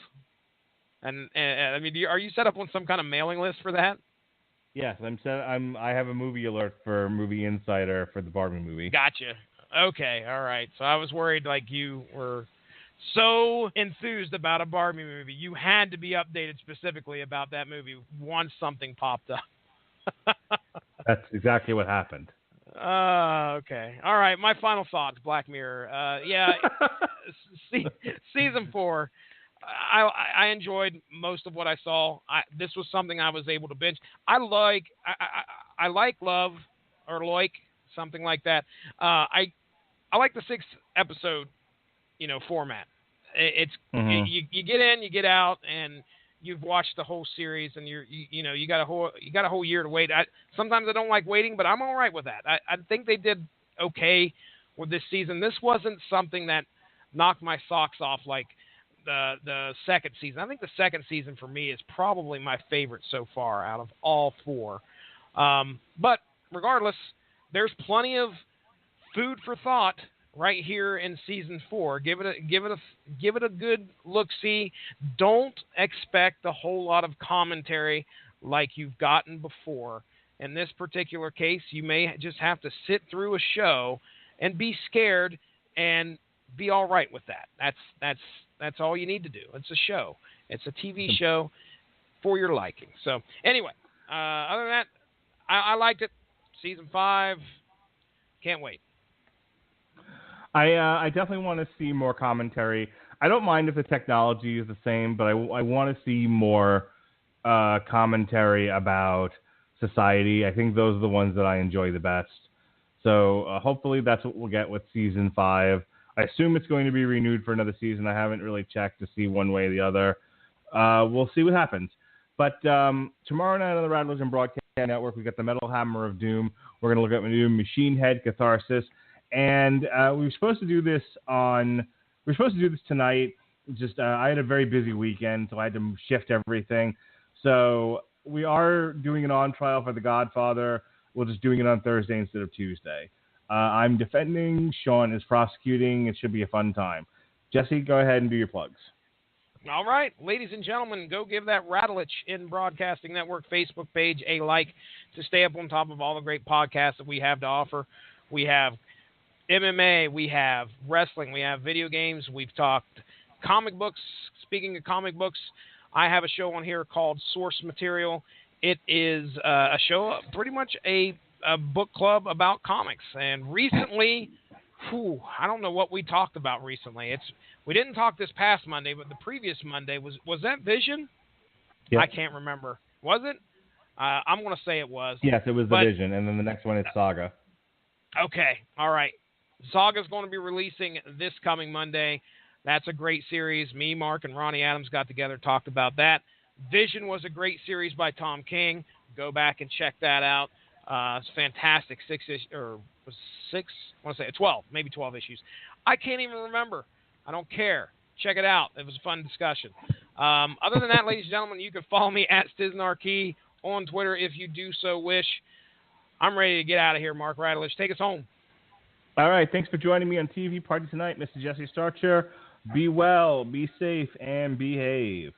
And I mean, are you set up on some kind of mailing list for that? Yes, I have a movie alert for Movie Insider for the Barbie movie. Gotcha. Okay, all right. So I was worried like you were so enthused about a Barbie movie. You had to be updated specifically about that movie once something popped up. That's exactly what happened. Okay. All right. My final thoughts, Black Mirror. Season 4. I enjoyed most of what I saw. This was something I was able to binge. I like Love or like something like that. I like the 6 episode, format. It's you get in, you get out, and you've watched the whole series, and you got a whole year to wait. Sometimes I don't like waiting, but I'm all right with that. I think they did okay with this season. This wasn't something that knocked my socks off like the second season. I think the second season for me is probably my favorite so far out of all 4. But regardless, there's plenty of food for thought right here in season 4. Give it a good look. See, don't expect a whole lot of commentary like you've gotten before. In this particular case, you may just have to sit through a show and be scared and be all right with that. That's all you need to do. It's a show. It's a TV show for your liking. So anyway, other than that, I liked it. Season 5, can't wait. I definitely want to see more commentary. I don't mind if the technology is the same, but I want to see more commentary about society. I think those are the ones that I enjoy the best. So hopefully that's what we'll get with season 5. I assume it's going to be renewed for another season. I haven't really checked to see one way or the other. We'll see what happens. But tomorrow night on the Radulich and Broadcast Network, we got the Metal Hammer of Doom. We're going to look at the new Machine Head Catharsis. And we were supposed to do this tonight. Just I had a very busy weekend, so I had to shift everything. So we are doing an on trial for The Godfather. We're just doing it on Thursday instead of Tuesday. I'm defending. Sean is prosecuting. It should be a fun time. Jesse, go ahead and do your plugs. All right, ladies and gentlemen, go give that Radulich in Broadcasting Network Facebook page a like to stay up on top of all the great podcasts that we have to offer. We have MMA, we have wrestling, we have video games, we've talked comic books. Speaking of comic books, I have a show on here called Source Material. It is a show, pretty much a book club about comics. And recently, I don't know what we talked about recently. We didn't talk this past Monday, but the previous Monday, was that Vision? Yep. I can't remember. Was it? I'm going to say it was. Yes, it was the Vision, and then the next one is Saga. Okay, all right. Saga's going to be releasing this coming Monday. That's a great series. Me, Mark, and Ronnie Adams got together, talked about that. Vision was a great series by Tom King. Go back and check that out. It's fantastic. 12, maybe 12 issues. I can't even remember. I don't care. Check it out. It was a fun discussion. Other than that, ladies and gentlemen, you can follow me at Stiznarkey on Twitter if you do so wish. I'm ready to get out of here, Mark Radulich. Take us home. All right. Thanks for joining me on TV Party tonight, Mr. Jesse Starcher. Be well, be safe, and behave.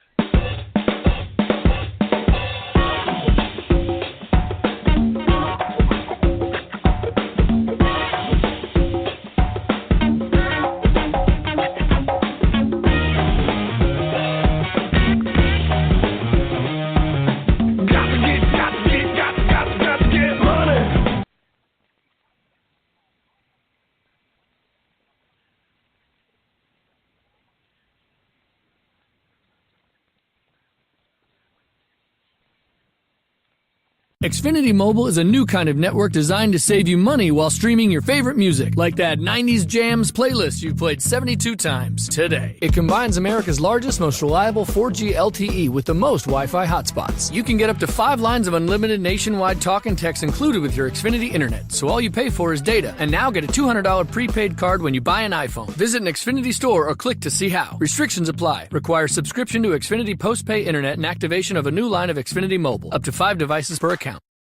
Xfinity Mobile is a new kind of network designed to save you money while streaming your favorite music, like that 90s Jams playlist you've played 72 times today. It combines America's largest, most reliable 4G LTE with the most Wi-Fi hotspots. You can get up to 5 lines of unlimited nationwide talk and text included with your Xfinity Internet, so all you pay for is data. And now get a $200 prepaid card when you buy an iPhone. Visit an Xfinity store or click to see how. Restrictions apply. Require subscription to Xfinity Postpay Internet and activation of a new line of Xfinity Mobile. Up to 5 devices per account.